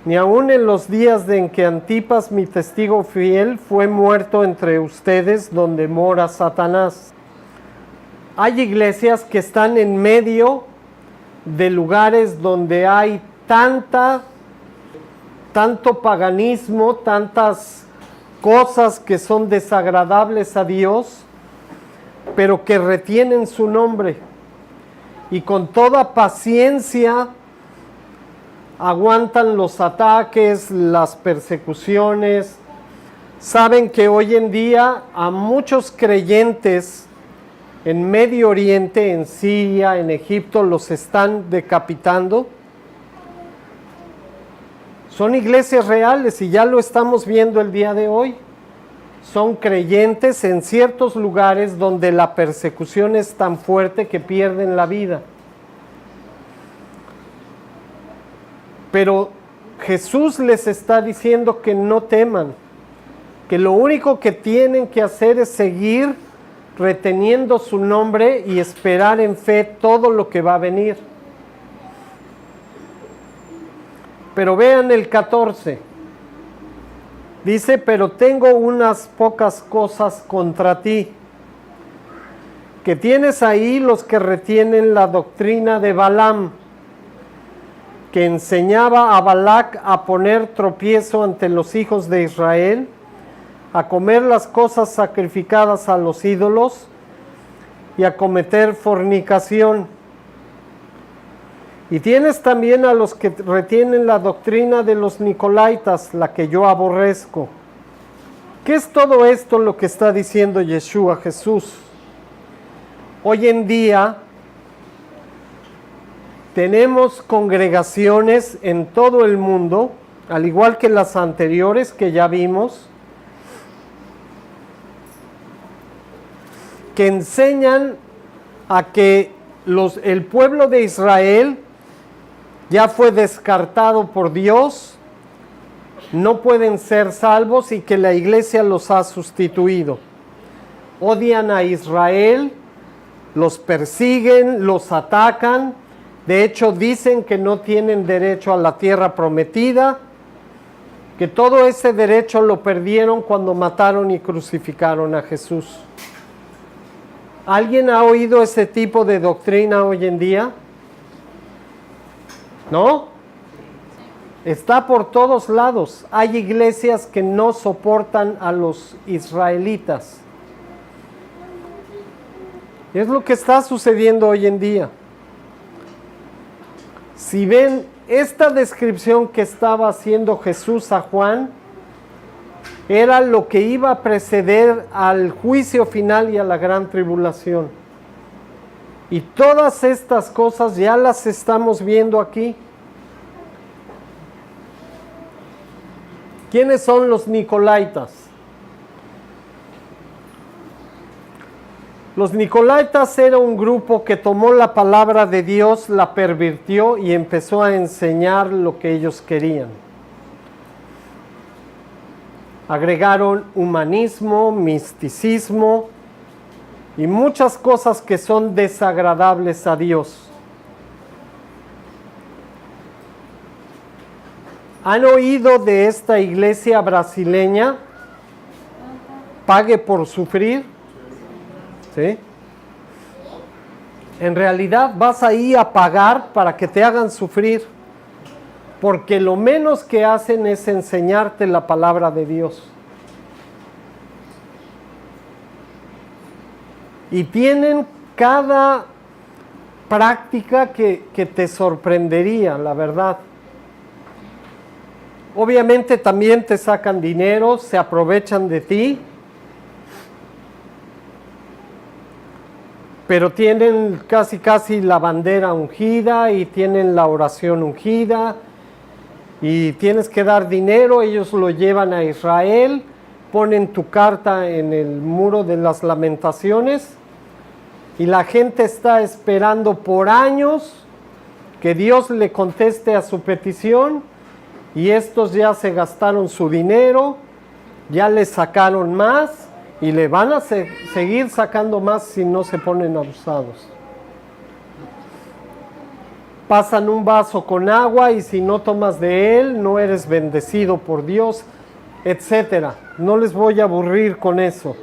Ni aun en los días en que Antipas, mi testigo fiel, fue muerto entre ustedes, donde mora Satanás. Hay iglesias que están en medio de lugares donde hay tanto paganismo, tantas cosas que son desagradables a Dios, pero que retienen su nombre y con toda paciencia aguantan los ataques, las persecuciones. Saben que hoy en día a muchos creyentes en Medio Oriente, en Siria, en Egipto, los están decapitando. Son iglesias reales y ya lo estamos viendo el día de hoy. Son creyentes en ciertos lugares donde la persecución es tan fuerte que pierden la vida. Pero Jesús les está diciendo que no teman, que lo único que tienen que hacer es seguir reteniendo su nombre y esperar en fe todo lo que va a venir. Pero vean el 14. Dice, pero tengo unas pocas cosas contra ti, que tienes ahí los que retienen la doctrina de Balaam, que enseñaba a Balac a poner tropiezo ante los hijos de Israel, a comer las cosas sacrificadas a los ídolos y a cometer fornicación. Y tienes también a los que retienen la doctrina de los Nicolaitas, la que yo aborrezco. ¿Qué es todo esto lo que está diciendo Yeshua, Jesús? Hoy en día tenemos congregaciones en todo el mundo, al igual que las anteriores que ya vimos, que enseñan a que el pueblo de Israel ya fue descartado por Dios, no pueden ser salvos y que la iglesia los ha sustituido. Odian a Israel, los persiguen, los atacan, de hecho dicen que no tienen derecho a la tierra prometida, que todo ese derecho lo perdieron cuando mataron y crucificaron a Jesús. ¿Alguien ha oído ese tipo de doctrina hoy en día? ¿No? Está por todos lados. Hay iglesias que no soportan a los israelitas. Es lo que está sucediendo hoy en día. Si ven esta descripción que estaba haciendo Jesús a Juan, era lo que iba a preceder al juicio final y a la gran tribulación. Y todas estas cosas ya las estamos viendo aquí. ¿Quiénes son los Nicolaitas? Los Nicolaitas era un grupo que tomó la palabra de Dios, la pervirtió y empezó a enseñar lo que ellos querían. Agregaron humanismo, misticismo y muchas cosas que son desagradables a Dios. ¿Han oído de esta iglesia brasileña? Pague por sufrir. ¿Sí? En realidad vas ahí a pagar para que te hagan sufrir, porque lo menos que hacen es enseñarte la palabra de Dios. Y tienen cada práctica que te sorprendería, la verdad. Obviamente también te sacan dinero, se aprovechan de ti. pero tienen casi la bandera ungida y tienen la oración ungida y tienes que dar dinero, ellos lo llevan a Israel, ponen tu carta en el muro de las lamentaciones y la gente está esperando por años que Dios le conteste a su petición y estos ya se gastaron su dinero, ya le sacaron más y le van a seguir sacando más si no se ponen abusados. Pasan un vaso con agua y si no tomas de él no eres bendecido por Dios, etcétera. No les voy a aburrir con eso.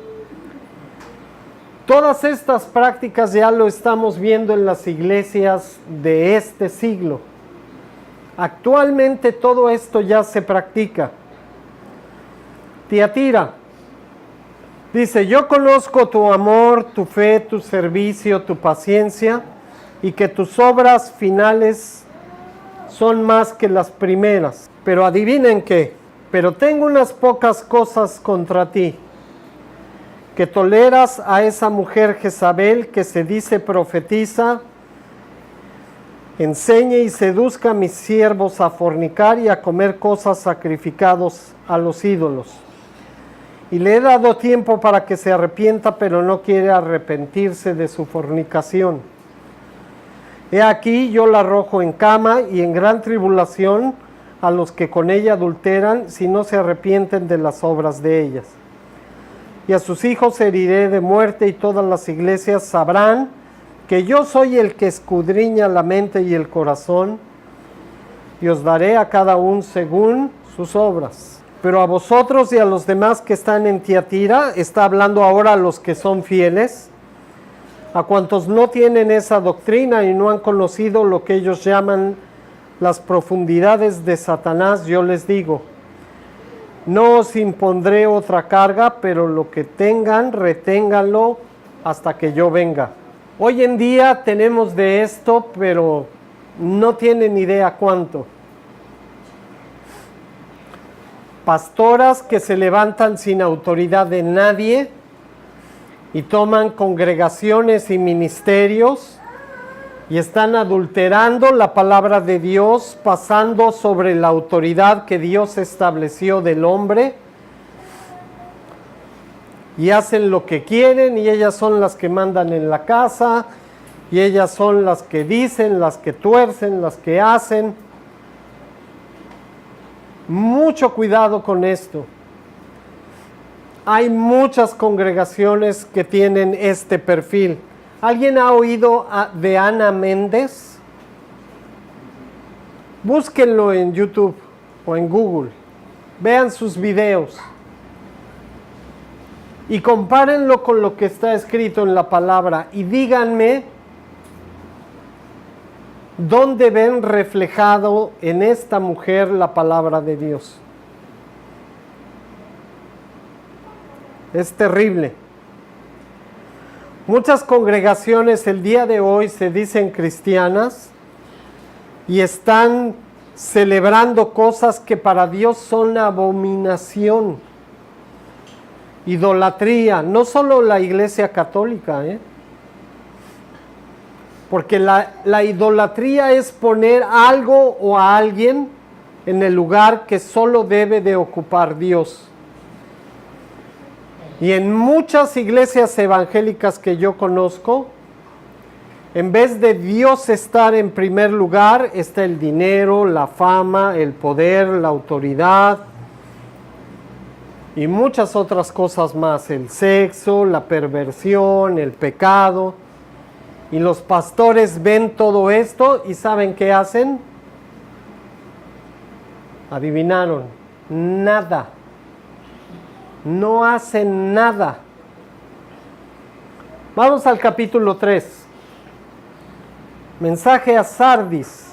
Todas estas prácticas ya lo estamos viendo en las iglesias de este siglo. Actualmente todo esto ya se practica. Tiatira dice, yo conozco tu amor, tu fe, tu servicio, tu paciencia y que tus obras finales son más que las primeras. Pero adivinen qué, pero tengo unas pocas cosas contra ti, que toleras a esa mujer Jezabel que se dice profetiza, enseñe y seduzca a mis siervos a fornicar y a comer cosas sacrificadas a los ídolos. Y le he dado tiempo para que se arrepienta, pero no quiere arrepentirse de su fornicación. He aquí yo la arrojo en cama y en gran tribulación a los que con ella adulteran, si no se arrepienten de las obras de ellas. Y a sus hijos heriré de muerte, y todas las iglesias sabrán que yo soy el que escudriña la mente y el corazón, y os daré a cada uno según sus obras. Pero a vosotros y a los demás que están en Tiatira, está hablando ahora a los que son fieles, a cuantos no tienen esa doctrina y no han conocido lo que ellos llaman las profundidades de Satanás, yo les digo, no os impondré otra carga, pero lo que tengan, reténganlo hasta que yo venga. Hoy en día tenemos de esto, pero no tienen idea cuánto. Pastoras que se levantan sin autoridad de nadie y toman congregaciones y ministerios y están adulterando la palabra de Dios, pasando sobre la autoridad que Dios estableció del hombre, y hacen lo que quieren, y ellas son las que mandan en la casa, y ellas son las que dicen, las que tuercen, las que hacen. Mucho cuidado con esto. Hay muchas congregaciones que tienen este perfil. ¿Alguien ha oído de Ana Méndez? Búsquenlo en YouTube o en Google. Vean sus videos. Y compárenlo con lo que está escrito en la palabra. Y díganme dónde ven reflejado en esta mujer la palabra de Dios. Es terrible. Muchas congregaciones el día de hoy se dicen cristianas y están celebrando cosas que para Dios son abominación, idolatría, no solo la Iglesia Católica, porque la idolatría es poner algo o a alguien en el lugar que solo debe de ocupar Dios. Y en muchas iglesias evangélicas que yo conozco, en vez de Dios estar en primer lugar, está el dinero, la fama, el poder, la autoridad y muchas otras cosas más, el sexo, la perversión, el pecado. Y los pastores ven todo esto y ¿saben qué hacen? Adivinaron, nada. No hacen nada. Vamos al capítulo 3. Mensaje a Sardis.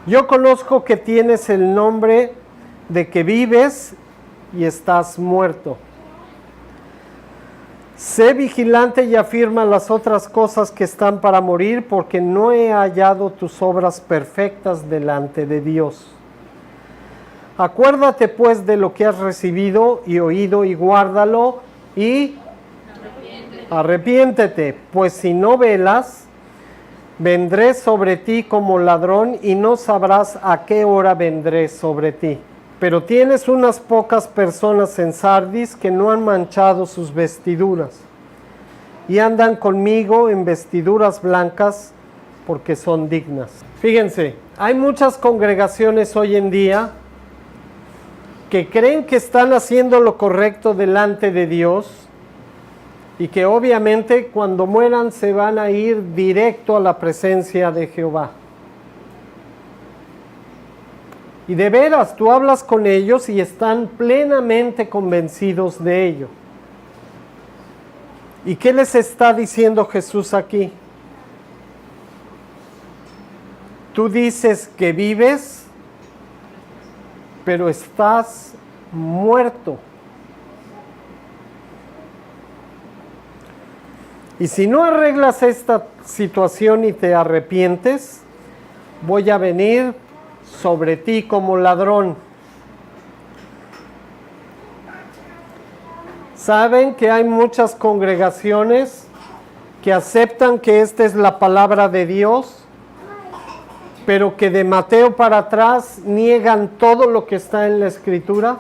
Yo conozco que tienes el nombre de que vives y estás muerto. Sé vigilante y afirma las otras cosas que están para morir, porque no he hallado tus obras perfectas delante de Dios. Acuérdate pues de lo que has recibido y oído y guárdalo y Arrepiéntete, pues si no velas, vendré sobre ti como ladrón y no sabrás a qué hora vendré sobre ti. Pero tienes unas pocas personas en Sardis que no han manchado sus vestiduras y andan conmigo en vestiduras blancas porque son dignas. Fíjense, hay muchas congregaciones hoy en día que creen que están haciendo lo correcto delante de Dios y que obviamente cuando mueran se van a ir directo a la presencia de Jehová. Y de veras, tú hablas con ellos y están plenamente convencidos de ello. ¿Y qué les está diciendo Jesús aquí? Tú dices que vives, pero estás muerto. Y si no arreglas esta situación y te arrepientes, voy a venir sobre ti como ladrón. Saben que hay muchas congregaciones que aceptan que esta es la palabra de Dios, pero que de Mateo para atrás niegan todo lo que está en la Escritura.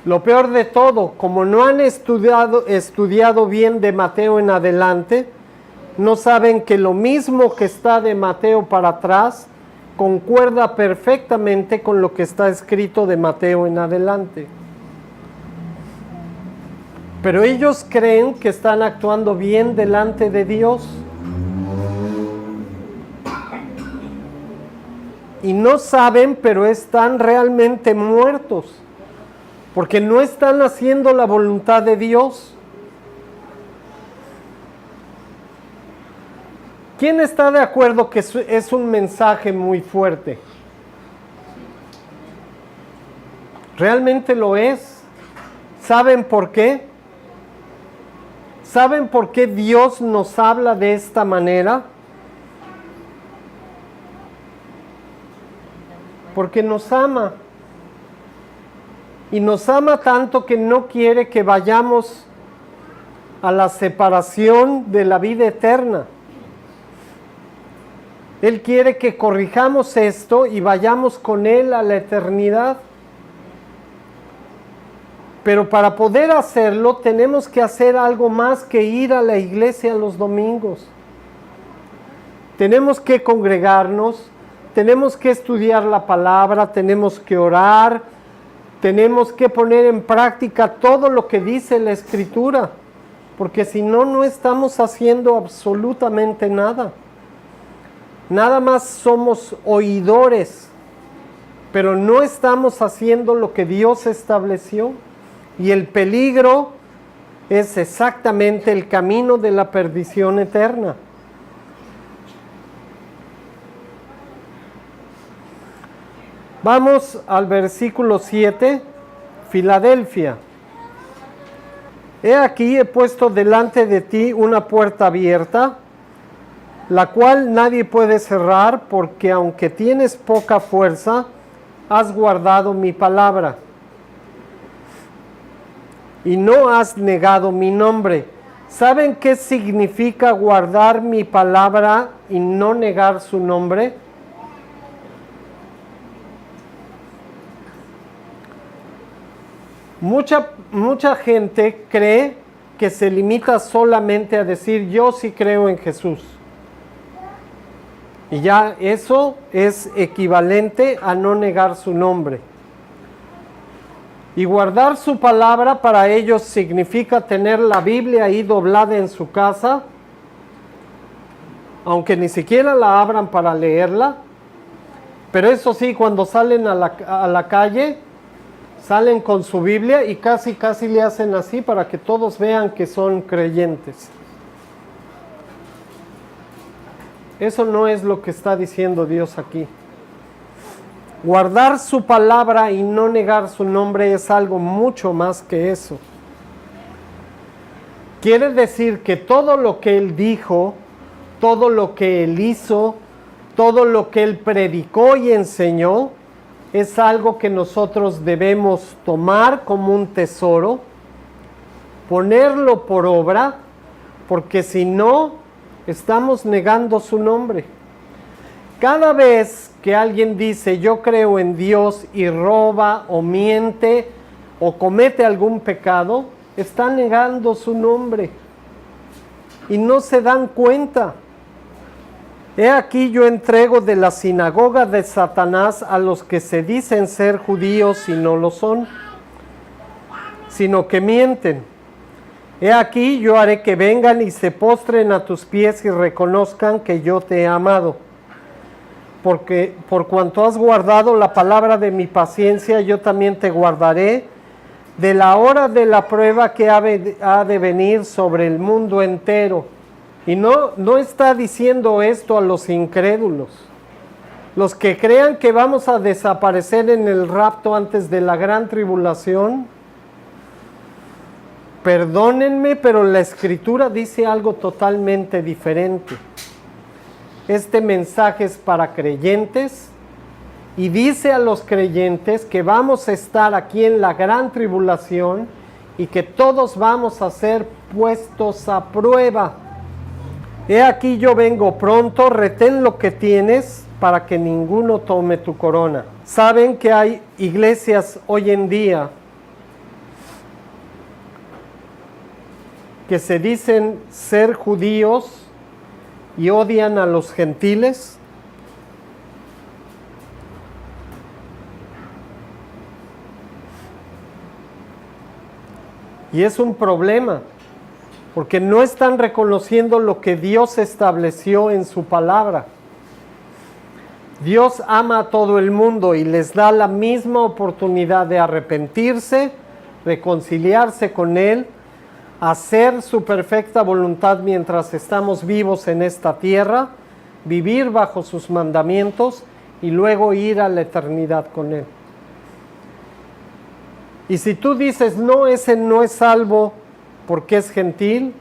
Lo peor de todo, como no han estudiado bien de Mateo en adelante, no saben que lo mismo que está de Mateo para atrás concuerda perfectamente con lo que está escrito de Mateo en adelante. Pero ellos creen que están actuando bien delante de Dios. Y no saben, pero están realmente muertos, porque no están haciendo la voluntad de Dios. ¿Quién está de acuerdo que es un mensaje muy fuerte? Realmente lo es. ¿Saben por qué? ¿Saben por qué Dios nos habla de esta manera? Porque nos ama. Y nos ama tanto que no quiere que vayamos a la separación de la vida eterna. Él quiere que corrijamos esto y vayamos con Él a la eternidad. Pero para poder hacerlo tenemos que hacer algo más que ir a la iglesia los domingos. Tenemos que congregarnos, tenemos que estudiar la palabra, tenemos que orar, tenemos que poner en práctica todo lo que dice la Escritura, porque si no, no estamos haciendo absolutamente nada. Nada más somos oidores, pero no estamos haciendo lo que Dios estableció. Y el peligro es exactamente el camino de la perdición eterna. Vamos al versículo 7, Filadelfia. He aquí he puesto delante de ti una puerta abierta, la cual nadie puede cerrar, porque aunque tienes poca fuerza, has guardado mi palabra y no has negado mi nombre. ¿Saben qué significa guardar mi palabra y no negar su nombre? Mucha gente cree que se limita solamente a decir yo sí creo en Jesús. Y ya eso es equivalente a no negar su nombre. Y guardar su palabra para ellos significa tener la Biblia ahí doblada en su casa, aunque ni siquiera la abran para leerla. Pero eso sí, cuando salen a la calle, salen con su Biblia y casi le hacen así para que todos vean que son creyentes. Eso no es lo que está diciendo Dios aquí. Guardar su palabra y no negar su nombre es algo mucho más que eso. Quiere decir que todo lo que Él dijo, todo lo que Él hizo, todo lo que Él predicó y enseñó, es algo que nosotros debemos tomar como un tesoro ponerlo por obra, porque si no, estamos negando su nombre. Cada vez que alguien dice yo creo en Dios y roba o miente o comete algún pecado, está negando su nombre y no se dan cuenta. He aquí yo entrego de la sinagoga de Satanás a los que se dicen ser judíos y no lo son, sino que mienten. He aquí yo haré que vengan y se postren a tus pies y reconozcan que yo te he amado. Porque por cuanto has guardado la palabra de mi paciencia, yo también te guardaré de la hora de la prueba que ha de venir sobre el mundo entero. Y no está diciendo esto a los incrédulos, los que crean que vamos a desaparecer en el rapto antes de la gran tribulación. Perdónenme, pero la Escritura dice algo totalmente diferente. Este mensaje es para creyentes y dice a los creyentes que vamos a estar aquí en la gran tribulación y que todos vamos a ser puestos a prueba. He aquí yo vengo pronto, retén lo que tienes para que ninguno tome tu corona. Saben que hay iglesias hoy en día que se dicen ser judíos y odian a los gentiles. Y es un problema, porque no están reconociendo lo que Dios estableció en su palabra. Dios ama a todo el mundo y les da la misma oportunidad de arrepentirse, reconciliarse con Él, hacer su perfecta voluntad mientras estamos vivos en esta tierra, vivir bajo sus mandamientos y luego ir a la eternidad con Él. Y si tú dices, no, ese no es salvo porque es gentil,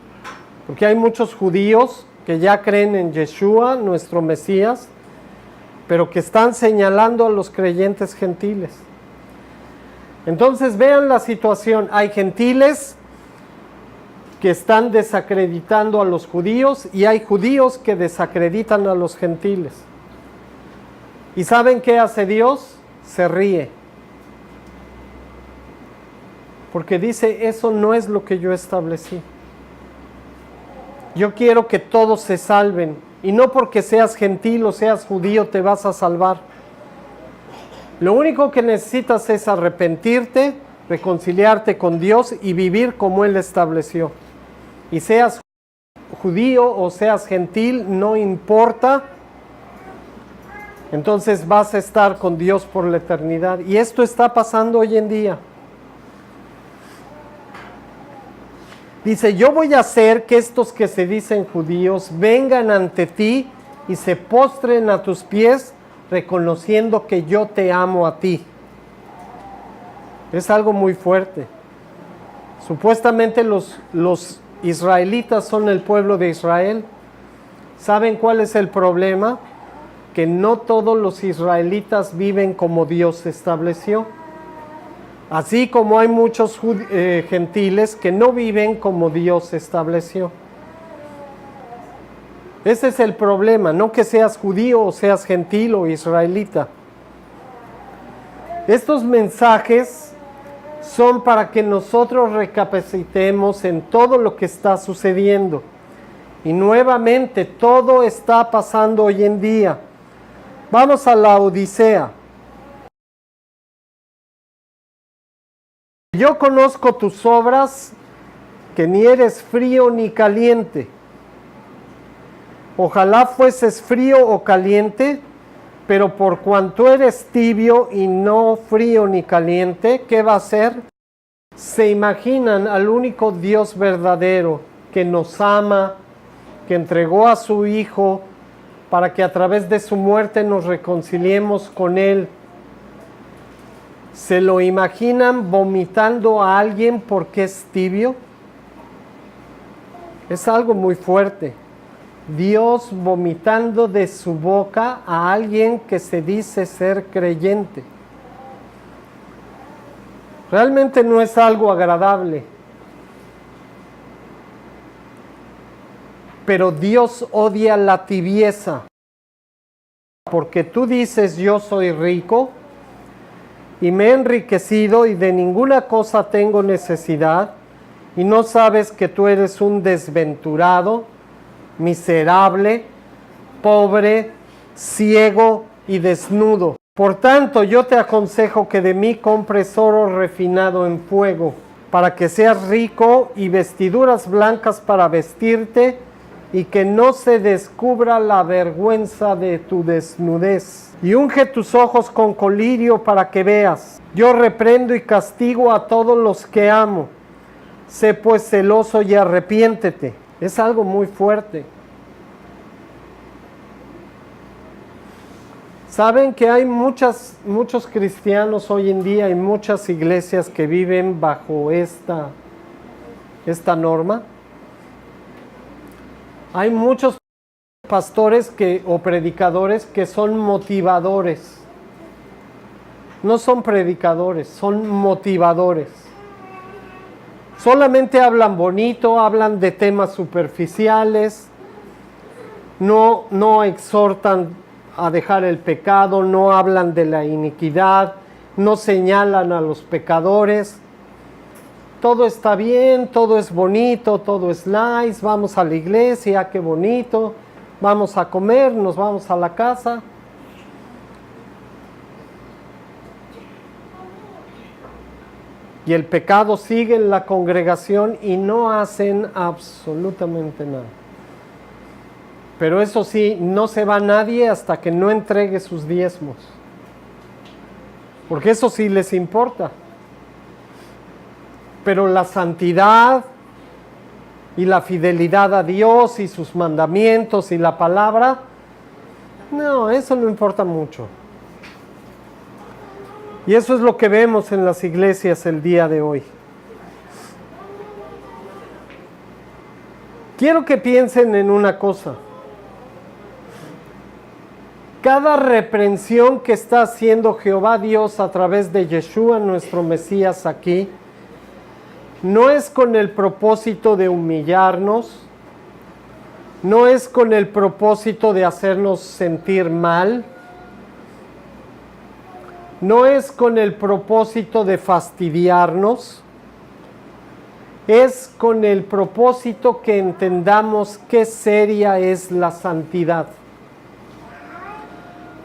porque hay muchos judíos que ya creen en Yeshua, nuestro Mesías, pero que están señalando a los creyentes gentiles. Entonces vean la situación, hay gentiles que están desacreditando a los judíos y hay judíos que desacreditan a los gentiles. ¿Y saben qué hace Dios? Se ríe. Porque dice, eso no es lo que yo establecí. Yo quiero que todos se salven. Y no porque seas gentil o seas judío te vas a salvar. Lo único que necesitas es arrepentirte, reconciliarte con Dios y vivir como Él estableció. Y seas judío o seas gentil, no importa. Entonces vas a estar con Dios por la eternidad. Y esto está pasando hoy en día. Dice, yo voy a hacer que estos que se dicen judíos vengan ante ti y se postren a tus pies, reconociendo que yo te amo a ti. Es algo muy fuerte. Supuestamente los israelitas son el pueblo de Israel. ¿Saben cuál es el problema? Que no todos los israelitas viven como Dios estableció. Así como hay muchos gentiles que no viven como Dios estableció. Ese es el problema, no que seas judío o seas gentil o israelita. Estos mensajes son para que nosotros recapacitemos en todo lo que está sucediendo. Y nuevamente todo está pasando hoy en día. Vamos a la Odisea. Yo conozco tus obras, que ni eres frío ni caliente. Ojalá fueses frío o caliente, pero por cuanto eres tibio y no frío ni caliente, ¿qué va a hacer? Se imaginan al único Dios verdadero que nos ama, que entregó a su Hijo para que a través de su muerte nos reconciliemos con Él. ¿Se lo imaginan vomitando a alguien porque es tibio? Es algo muy fuerte. Dios vomitando de su boca a alguien que se dice ser creyente. Realmente no es algo agradable. pero Dios odia la tibieza. Porque tú dices, yo soy rico y me he enriquecido y de ninguna cosa tengo necesidad, y no sabes que tú eres un desventurado, miserable, pobre, ciego y desnudo. Por tanto, yo te aconsejo que de mí compres oro refinado en fuego, para que seas rico, y vestiduras blancas para vestirte, y que no se descubra la vergüenza de tu desnudez. Y unge tus ojos con colirio para que veas. Yo reprendo y castigo a todos los que amo. Sé pues celoso y arrepiéntete. Es algo muy fuerte. Saben que hay muchos cristianos hoy en día y muchas iglesias que viven bajo esta norma. Hay muchos pastores o predicadores que son motivadores. No son predicadores, son motivadores. Solamente hablan bonito, hablan de temas superficiales, no exhortan a dejar el pecado, no hablan de la iniquidad, no señalan a los pecadores. Todo está bien, todo es bonito, todo es nice, vamos a la iglesia, qué bonito, vamos a comer, nos vamos a la casa. Y el pecado sigue en la congregación y no hacen absolutamente nada. Pero eso sí, no se va nadie hasta que no entregue sus diezmos. Porque eso sí les importa. Pero la santidad y la fidelidad a Dios y sus mandamientos y la palabra, no, eso no importa mucho. Y eso es lo que vemos en las iglesias el día de hoy. Quiero que piensen en una cosa. Cada reprensión que está haciendo Jehová Dios a través de Yeshua, nuestro Mesías, aquí, no es con el propósito de humillarnos, no es con el propósito de hacernos sentir mal, no es con el propósito de fastidiarnos, es con el propósito que entendamos qué seria es la santidad.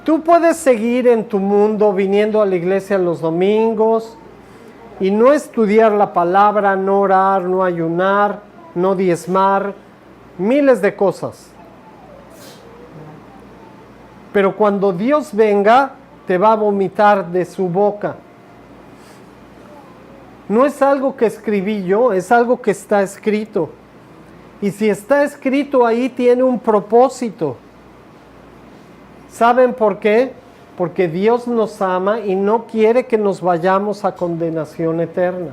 Tú puedes seguir en tu mundo viniendo a la iglesia los domingos y no estudiar la palabra, no orar, no ayunar, no diezmar, miles de cosas. Pero cuando Dios venga, te va a vomitar de su boca. No es algo que escribí yo, es algo que está escrito. Y si está escrito ahí, tiene un propósito. ¿Saben por qué? Porque Dios nos ama y no quiere que nos vayamos a condenación eterna.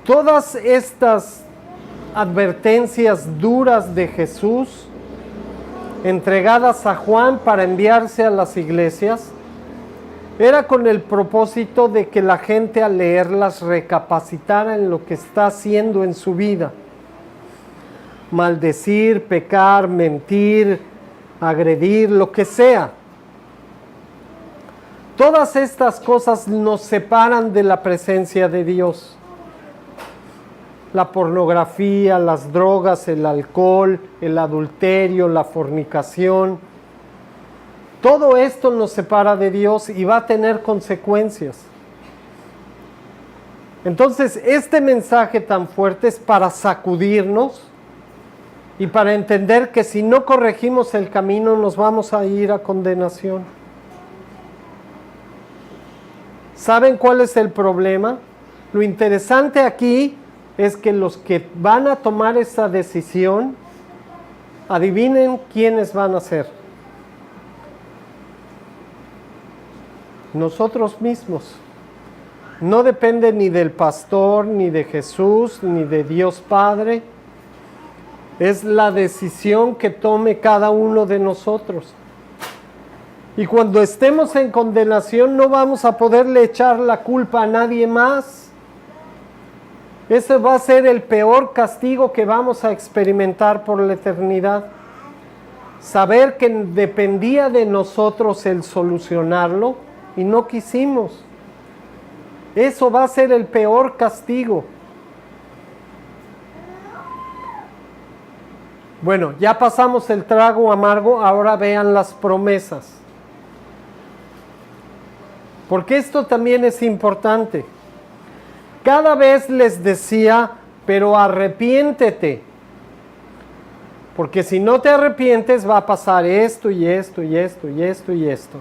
Todas estas advertencias duras de Jesús, entregadas a Juan para enviarse a las iglesias, era con el propósito de que la gente al leerlas recapacitara en lo que está haciendo en su vida. Maldecir, pecar, mentir, agredir, lo que sea. Todas estas cosas nos separan de la presencia de Dios. La pornografía, las drogas, el alcohol, el adulterio, la fornicación. Todo esto nos separa de Dios y va a tener consecuencias. Entonces, este mensaje tan fuerte es para sacudirnos y para entender que si no corregimos el camino nos vamos a ir a condenación. ¿Saben cuál es el problema? Lo interesante aquí es que los que van a tomar esa decisión, adivinen quiénes van a ser. Nosotros mismos. No depende ni del pastor, ni de Jesús, ni de Dios Padre. Es la decisión que tome cada uno de nosotros. Y cuando estemos en condenación no vamos a poderle echar la culpa a nadie más. Ese va a ser el peor castigo que vamos a experimentar por la eternidad. Saber que dependía de nosotros el solucionarlo y no quisimos. Eso va a ser el peor castigo. Bueno, ya pasamos el trago amargo, ahora vean las promesas. Porque esto también es importante. Cada vez les decía, pero arrepiéntete. Porque si no te arrepientes va a pasar esto y esto y esto y esto y esto.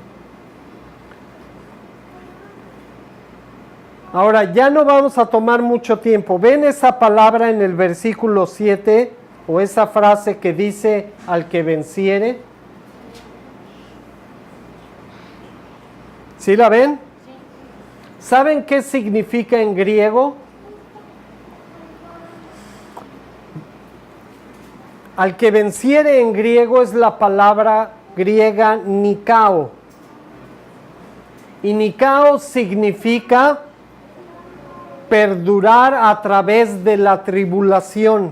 Ahora, ya no vamos a tomar mucho tiempo. ¿Ven esa palabra en el versículo 7 o esa frase que dice al que venciere? ¿Sí la ven? ¿Saben qué significa en griego? Al que venciere en griego es la palabra griega nikao. Y nikao significa perdurar a través de la tribulación.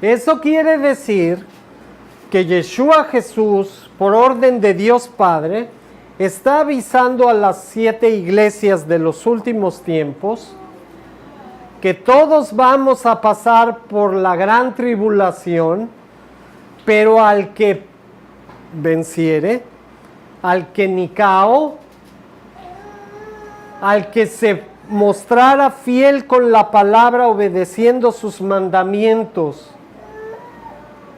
Eso quiere decir que Yeshua Jesús, por orden de Dios Padre, está avisando a las 7 iglesias de los últimos tiempos que todos vamos a pasar por la gran tribulación, pero al que venciere, al que nikao, al que se mostrara fiel con la palabra, obedeciendo sus mandamientos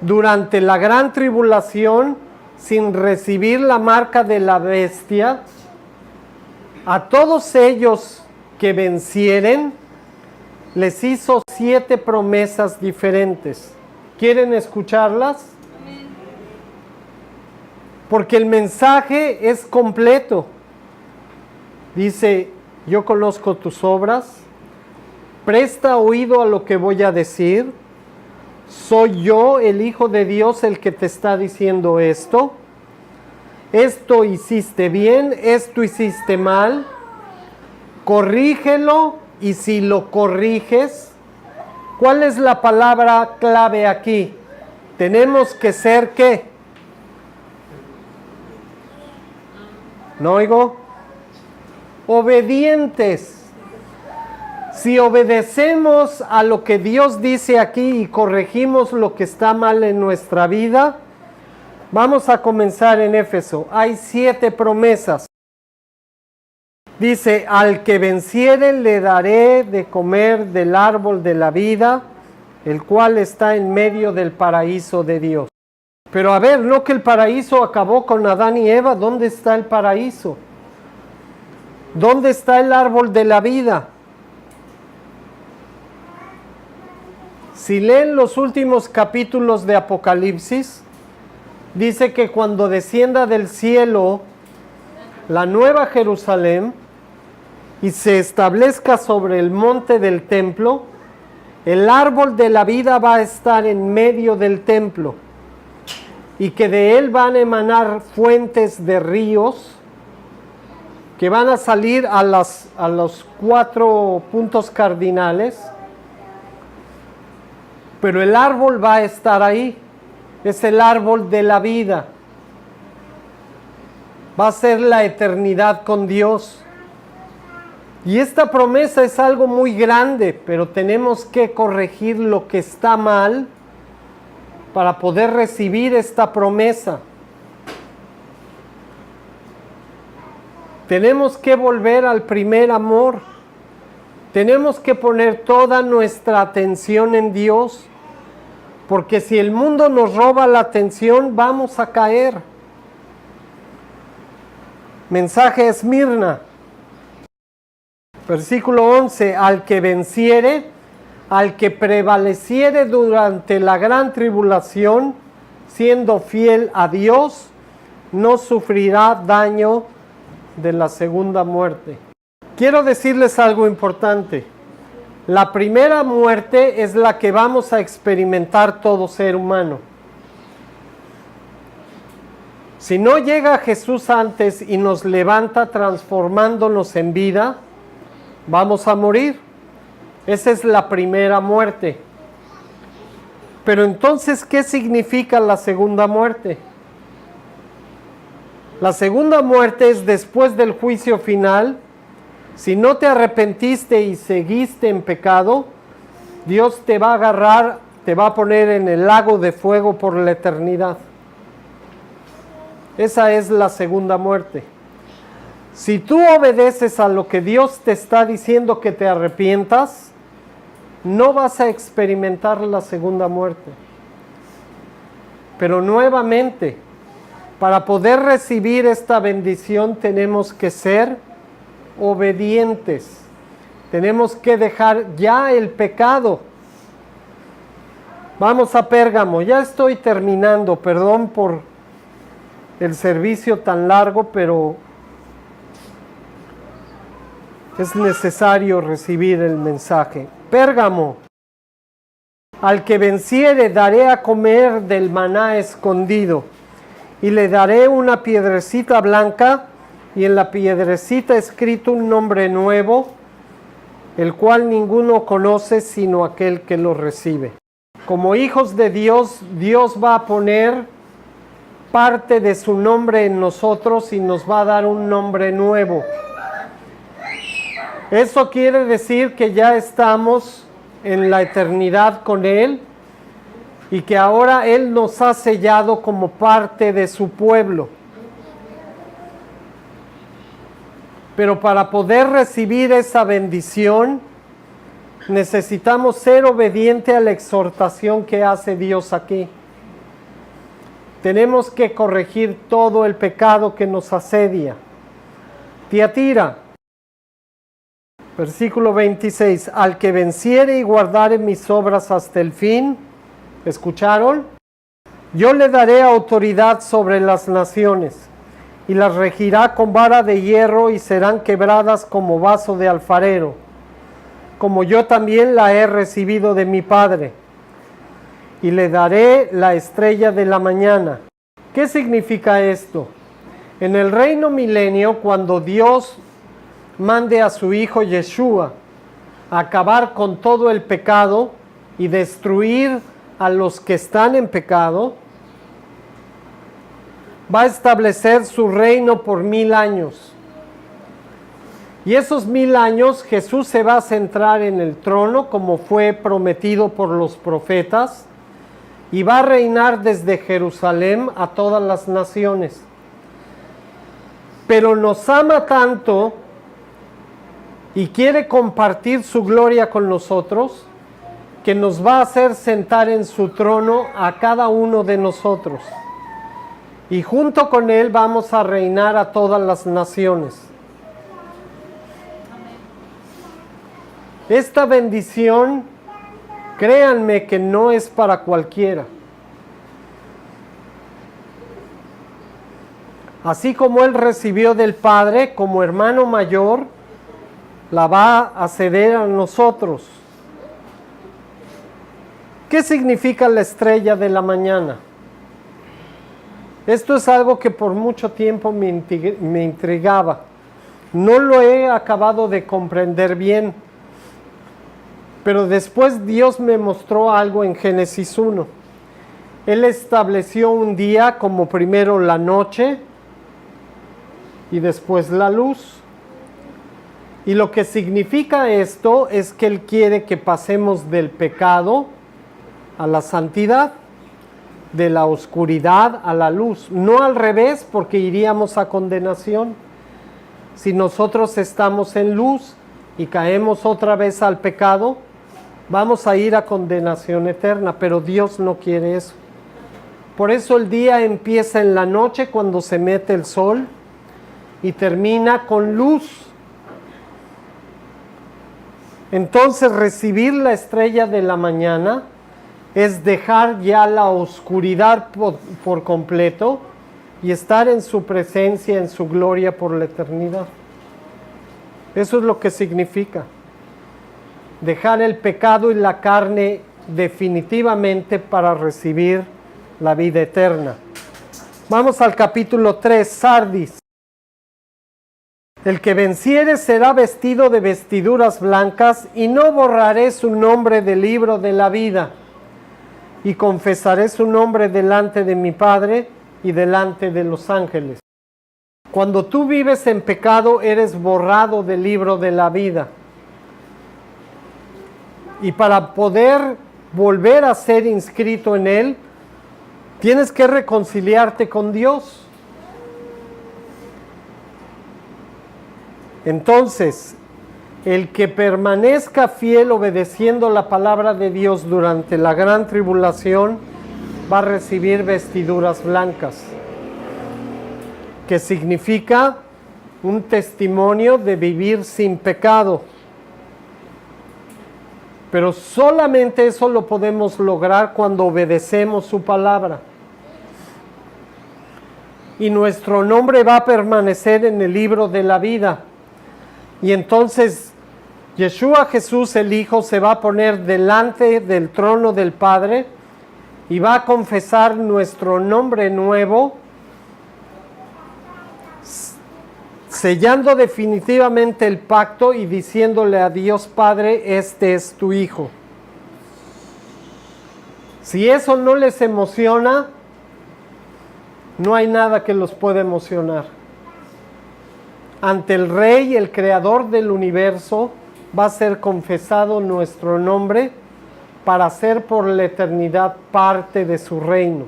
durante la gran tribulación, sin recibir la marca de la bestia, a todos ellos que vencieren, les hizo 7 promesas diferentes. ¿Quieren escucharlas? Porque el mensaje es completo. Dice, yo conozco tus obras, presta oído a lo que voy a decir. Soy yo, el Hijo de Dios, el que te está diciendo esto. Esto hiciste bien, esto hiciste mal. Corrígelo, y si lo corriges, ¿cuál es la palabra clave aquí? Tenemos que ser ¿qué? ¿No oigo? Obedientes. Si obedecemos a lo que Dios dice aquí y corregimos lo que está mal en nuestra vida, vamos a comenzar en Éfeso. Hay 7 promesas. Dice, al que venciere le daré de comer del árbol de la vida, el cual está en medio del paraíso de Dios. Pero a ver, ¿no que el paraíso acabó con Adán y Eva? ¿Dónde está el paraíso? ¿Dónde está el árbol de la vida? Si leen los últimos capítulos de Apocalipsis, dice que cuando descienda del cielo la nueva Jerusalén y se establezca sobre el monte del templo, el árbol de la vida va a estar en medio del templo y que de él van a emanar fuentes de ríos que van a salir a los 4 puntos cardinales, pero el árbol va a estar ahí, es el árbol de la vida, va a ser la eternidad con Dios. Y esta promesa es algo muy grande, pero tenemos que corregir lo que está mal para poder recibir esta promesa. Tenemos que volver al primer amor. Tenemos que poner toda nuestra atención en Dios, porque si el mundo nos roba la atención, vamos a caer. Mensaje a Esmirna. Versículo 11, al que venciere, al que prevaleciere durante la gran tribulación, siendo fiel a Dios, no sufrirá daño de la segunda muerte. Quiero decirles algo importante. La primera muerte es la que vamos a experimentar todo ser humano. Si no llega Jesús antes y nos levanta transformándonos en vida, vamos a morir. Esa es la primera muerte. Pero entonces, ¿qué significa la segunda muerte? La segunda muerte es después del juicio final. Si no te arrepentiste y seguiste en pecado, Dios te va a agarrar, te va a poner en el lago de fuego por la eternidad. Esa es la segunda muerte. Si tú obedeces a lo que Dios te está diciendo que te arrepientas, no vas a experimentar la segunda muerte. Pero nuevamente, para poder recibir esta bendición tenemos que ser obedientes. Tenemos que dejar ya el pecado. Vamos a Pérgamo. Ya estoy terminando. Perdón por el servicio tan largo, pero es necesario recibir el mensaje. Pérgamo. Al que venciere daré a comer del maná escondido, y le daré una piedrecita blanca, y en la piedrecita escrito un nombre nuevo, el cual ninguno conoce sino aquel que lo recibe. Como hijos de Dios, Dios va a poner parte de su nombre en nosotros y nos va a dar un nombre nuevo. Eso quiere decir que ya estamos en la eternidad con Él y que ahora Él nos ha sellado como parte de su pueblo. Pero para poder recibir esa bendición, necesitamos ser obedientes a la exhortación que hace Dios aquí. Tenemos que corregir todo el pecado que nos asedia. Tiatira, versículo 26, al que venciere y guardare mis obras hasta el fin, ¿escucharon? Yo le daré autoridad sobre las naciones, y las regirá con vara de hierro, y serán quebradas como vaso de alfarero, como yo también la he recibido de mi Padre. Y le daré la estrella de la mañana. ¿Qué significa esto? En el reino milenio, cuando Dios mande a su Hijo Yeshua a acabar con todo el pecado y destruir a los que están en pecado, va a establecer su reino por 1000 años. Y esos 1000 años Jesús se va a centrar en el trono como fue prometido por los profetas y va a reinar desde Jerusalén a todas las naciones. Pero nos ama tanto y quiere compartir su gloria con nosotros, que nos va a hacer sentar en su trono a cada uno de nosotros. Y junto con Él vamos a reinar a todas las naciones. Esta bendición, créanme que no es para cualquiera. Así como Él recibió del Padre como hermano mayor, la va a ceder a nosotros. ¿Qué significa la estrella de la mañana? Esto es algo que por mucho tiempo me intrigaba. No lo he acabado de comprender bien. Pero después Dios me mostró algo en Génesis 1. Él estableció un día como primero la noche y después la luz. Y lo que significa esto es que Él quiere que pasemos del pecado a la santidad, de la oscuridad a la luz. No al revés, porque iríamos a condenación. Si nosotros estamos en luz y caemos otra vez al pecado, vamos a ir a condenación eterna, pero Dios no quiere eso. Por eso el día empieza en la noche cuando se mete el sol y termina con luz. Entonces recibir la estrella de la mañana es dejar ya la oscuridad por completo y estar en su presencia, en su gloria por la eternidad. Eso es lo que significa. Dejar el pecado y la carne definitivamente para recibir la vida eterna. Vamos al capítulo 3, Sardis. El que venciere será vestido de vestiduras blancas, y no borraré su nombre del libro de la vida, y confesaré su nombre delante de mi Padre y delante de los ángeles. Cuando tú vives en pecado, eres borrado del libro de la vida. Y para poder volver a ser inscrito en él, tienes que reconciliarte con Dios. Entonces, el que permanezca fiel obedeciendo la palabra de Dios durante la gran tribulación va a recibir vestiduras blancas, que significa un testimonio de vivir sin pecado. Pero solamente eso lo podemos lograr cuando obedecemos su palabra. Y nuestro nombre va a permanecer en el libro de la vida. Y entonces Yeshua Jesús el Hijo se va a poner delante del trono del Padre y va a confesar nuestro nombre nuevo, sellando definitivamente el pacto y diciéndole a Dios Padre: este es tu Hijo. Si eso no les emociona, no hay nada que los pueda emocionar. Ante el Rey, el Creador del universo, va a ser confesado nuestro nombre para ser por la eternidad parte de su reino.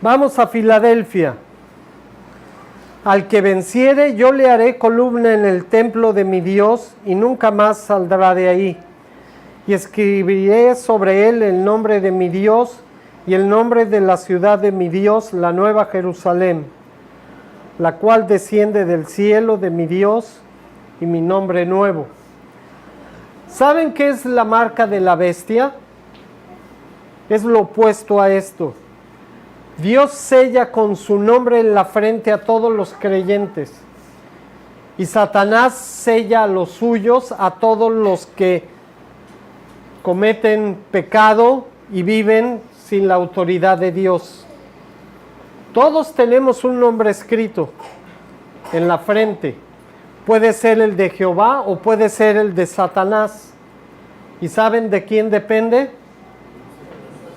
Vamos a Filadelfia. Al que venciere, yo le haré columna en el templo de mi Dios, y nunca más saldrá de ahí. Y escribiré sobre él el nombre de mi Dios y el nombre de la ciudad de mi Dios, la nueva Jerusalén, la cual desciende del cielo de mi Dios, y mi nombre nuevo. ¿Saben qué es la marca de la bestia? Es lo opuesto a esto. Dios sella con su nombre en la frente a todos los creyentes, y Satanás sella a los suyos, a todos los que cometen pecado y viven sin la autoridad de Dios. Todos tenemos un nombre escrito en la frente. Puede ser el de Jehová o puede ser el de Satanás. ¿Y saben de quién depende?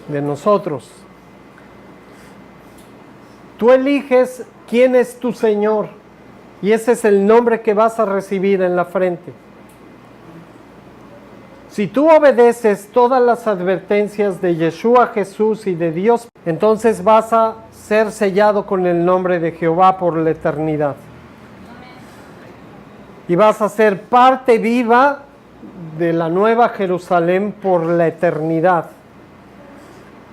De nosotros. Tú eliges quién es tu Señor, y ese es el nombre que vas a recibir en la frente. Si tú obedeces todas las advertencias de Yeshua Jesús y de Dios, entonces vas a ser sellado con el nombre de Jehová por la eternidad. Y vas a ser parte viva de la nueva Jerusalén por la eternidad.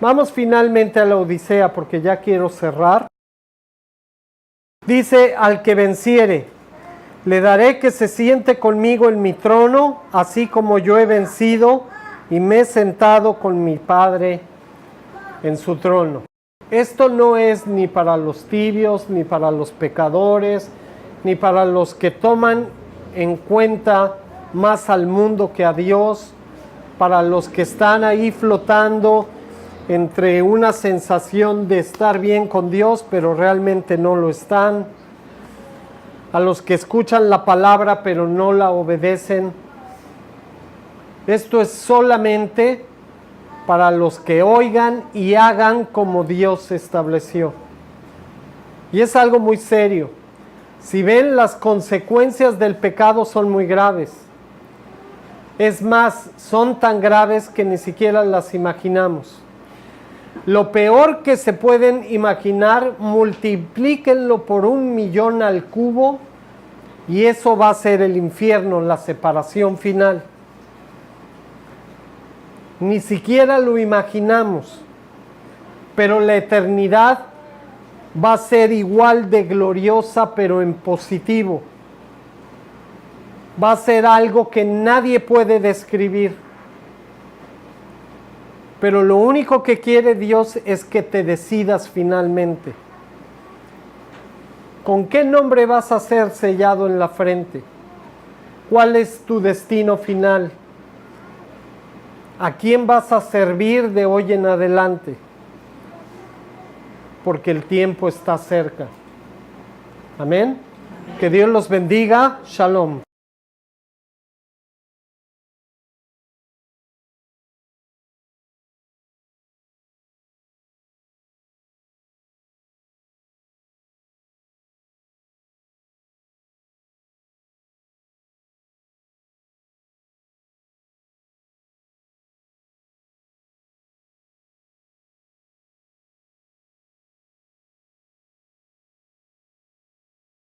Vamos finalmente a la Odisea, porque ya quiero cerrar. Dice: al que venciere, le daré que se siente conmigo en mi trono, así como yo he vencido y me he sentado con mi Padre en su trono. Esto no es ni para los tibios, ni para los pecadores, ni para los que toman en cuenta más al mundo que a Dios, para los que están ahí flotando entre una sensación de estar bien con Dios, pero realmente no lo están. A los que escuchan la palabra pero no la obedecen. Esto es solamente para los que oigan y hagan como Dios estableció. Y es algo muy serio. Si ven, las consecuencias del pecado son muy graves. Es más, son tan graves que ni siquiera las imaginamos. Lo peor que se pueden imaginar, multiplíquenlo por 1,000,000 al cubo, y eso va a ser el infierno, la separación final. Ni siquiera lo imaginamos, pero la eternidad va a ser igual de gloriosa, pero en positivo. Va a ser algo que nadie puede describir. Pero lo único que quiere Dios es que te decidas finalmente. ¿Con qué nombre vas a ser sellado en la frente? ¿Cuál es tu destino final? ¿A quién vas a servir de hoy en adelante? Porque el tiempo está cerca. Amén. Que Dios los bendiga. Shalom.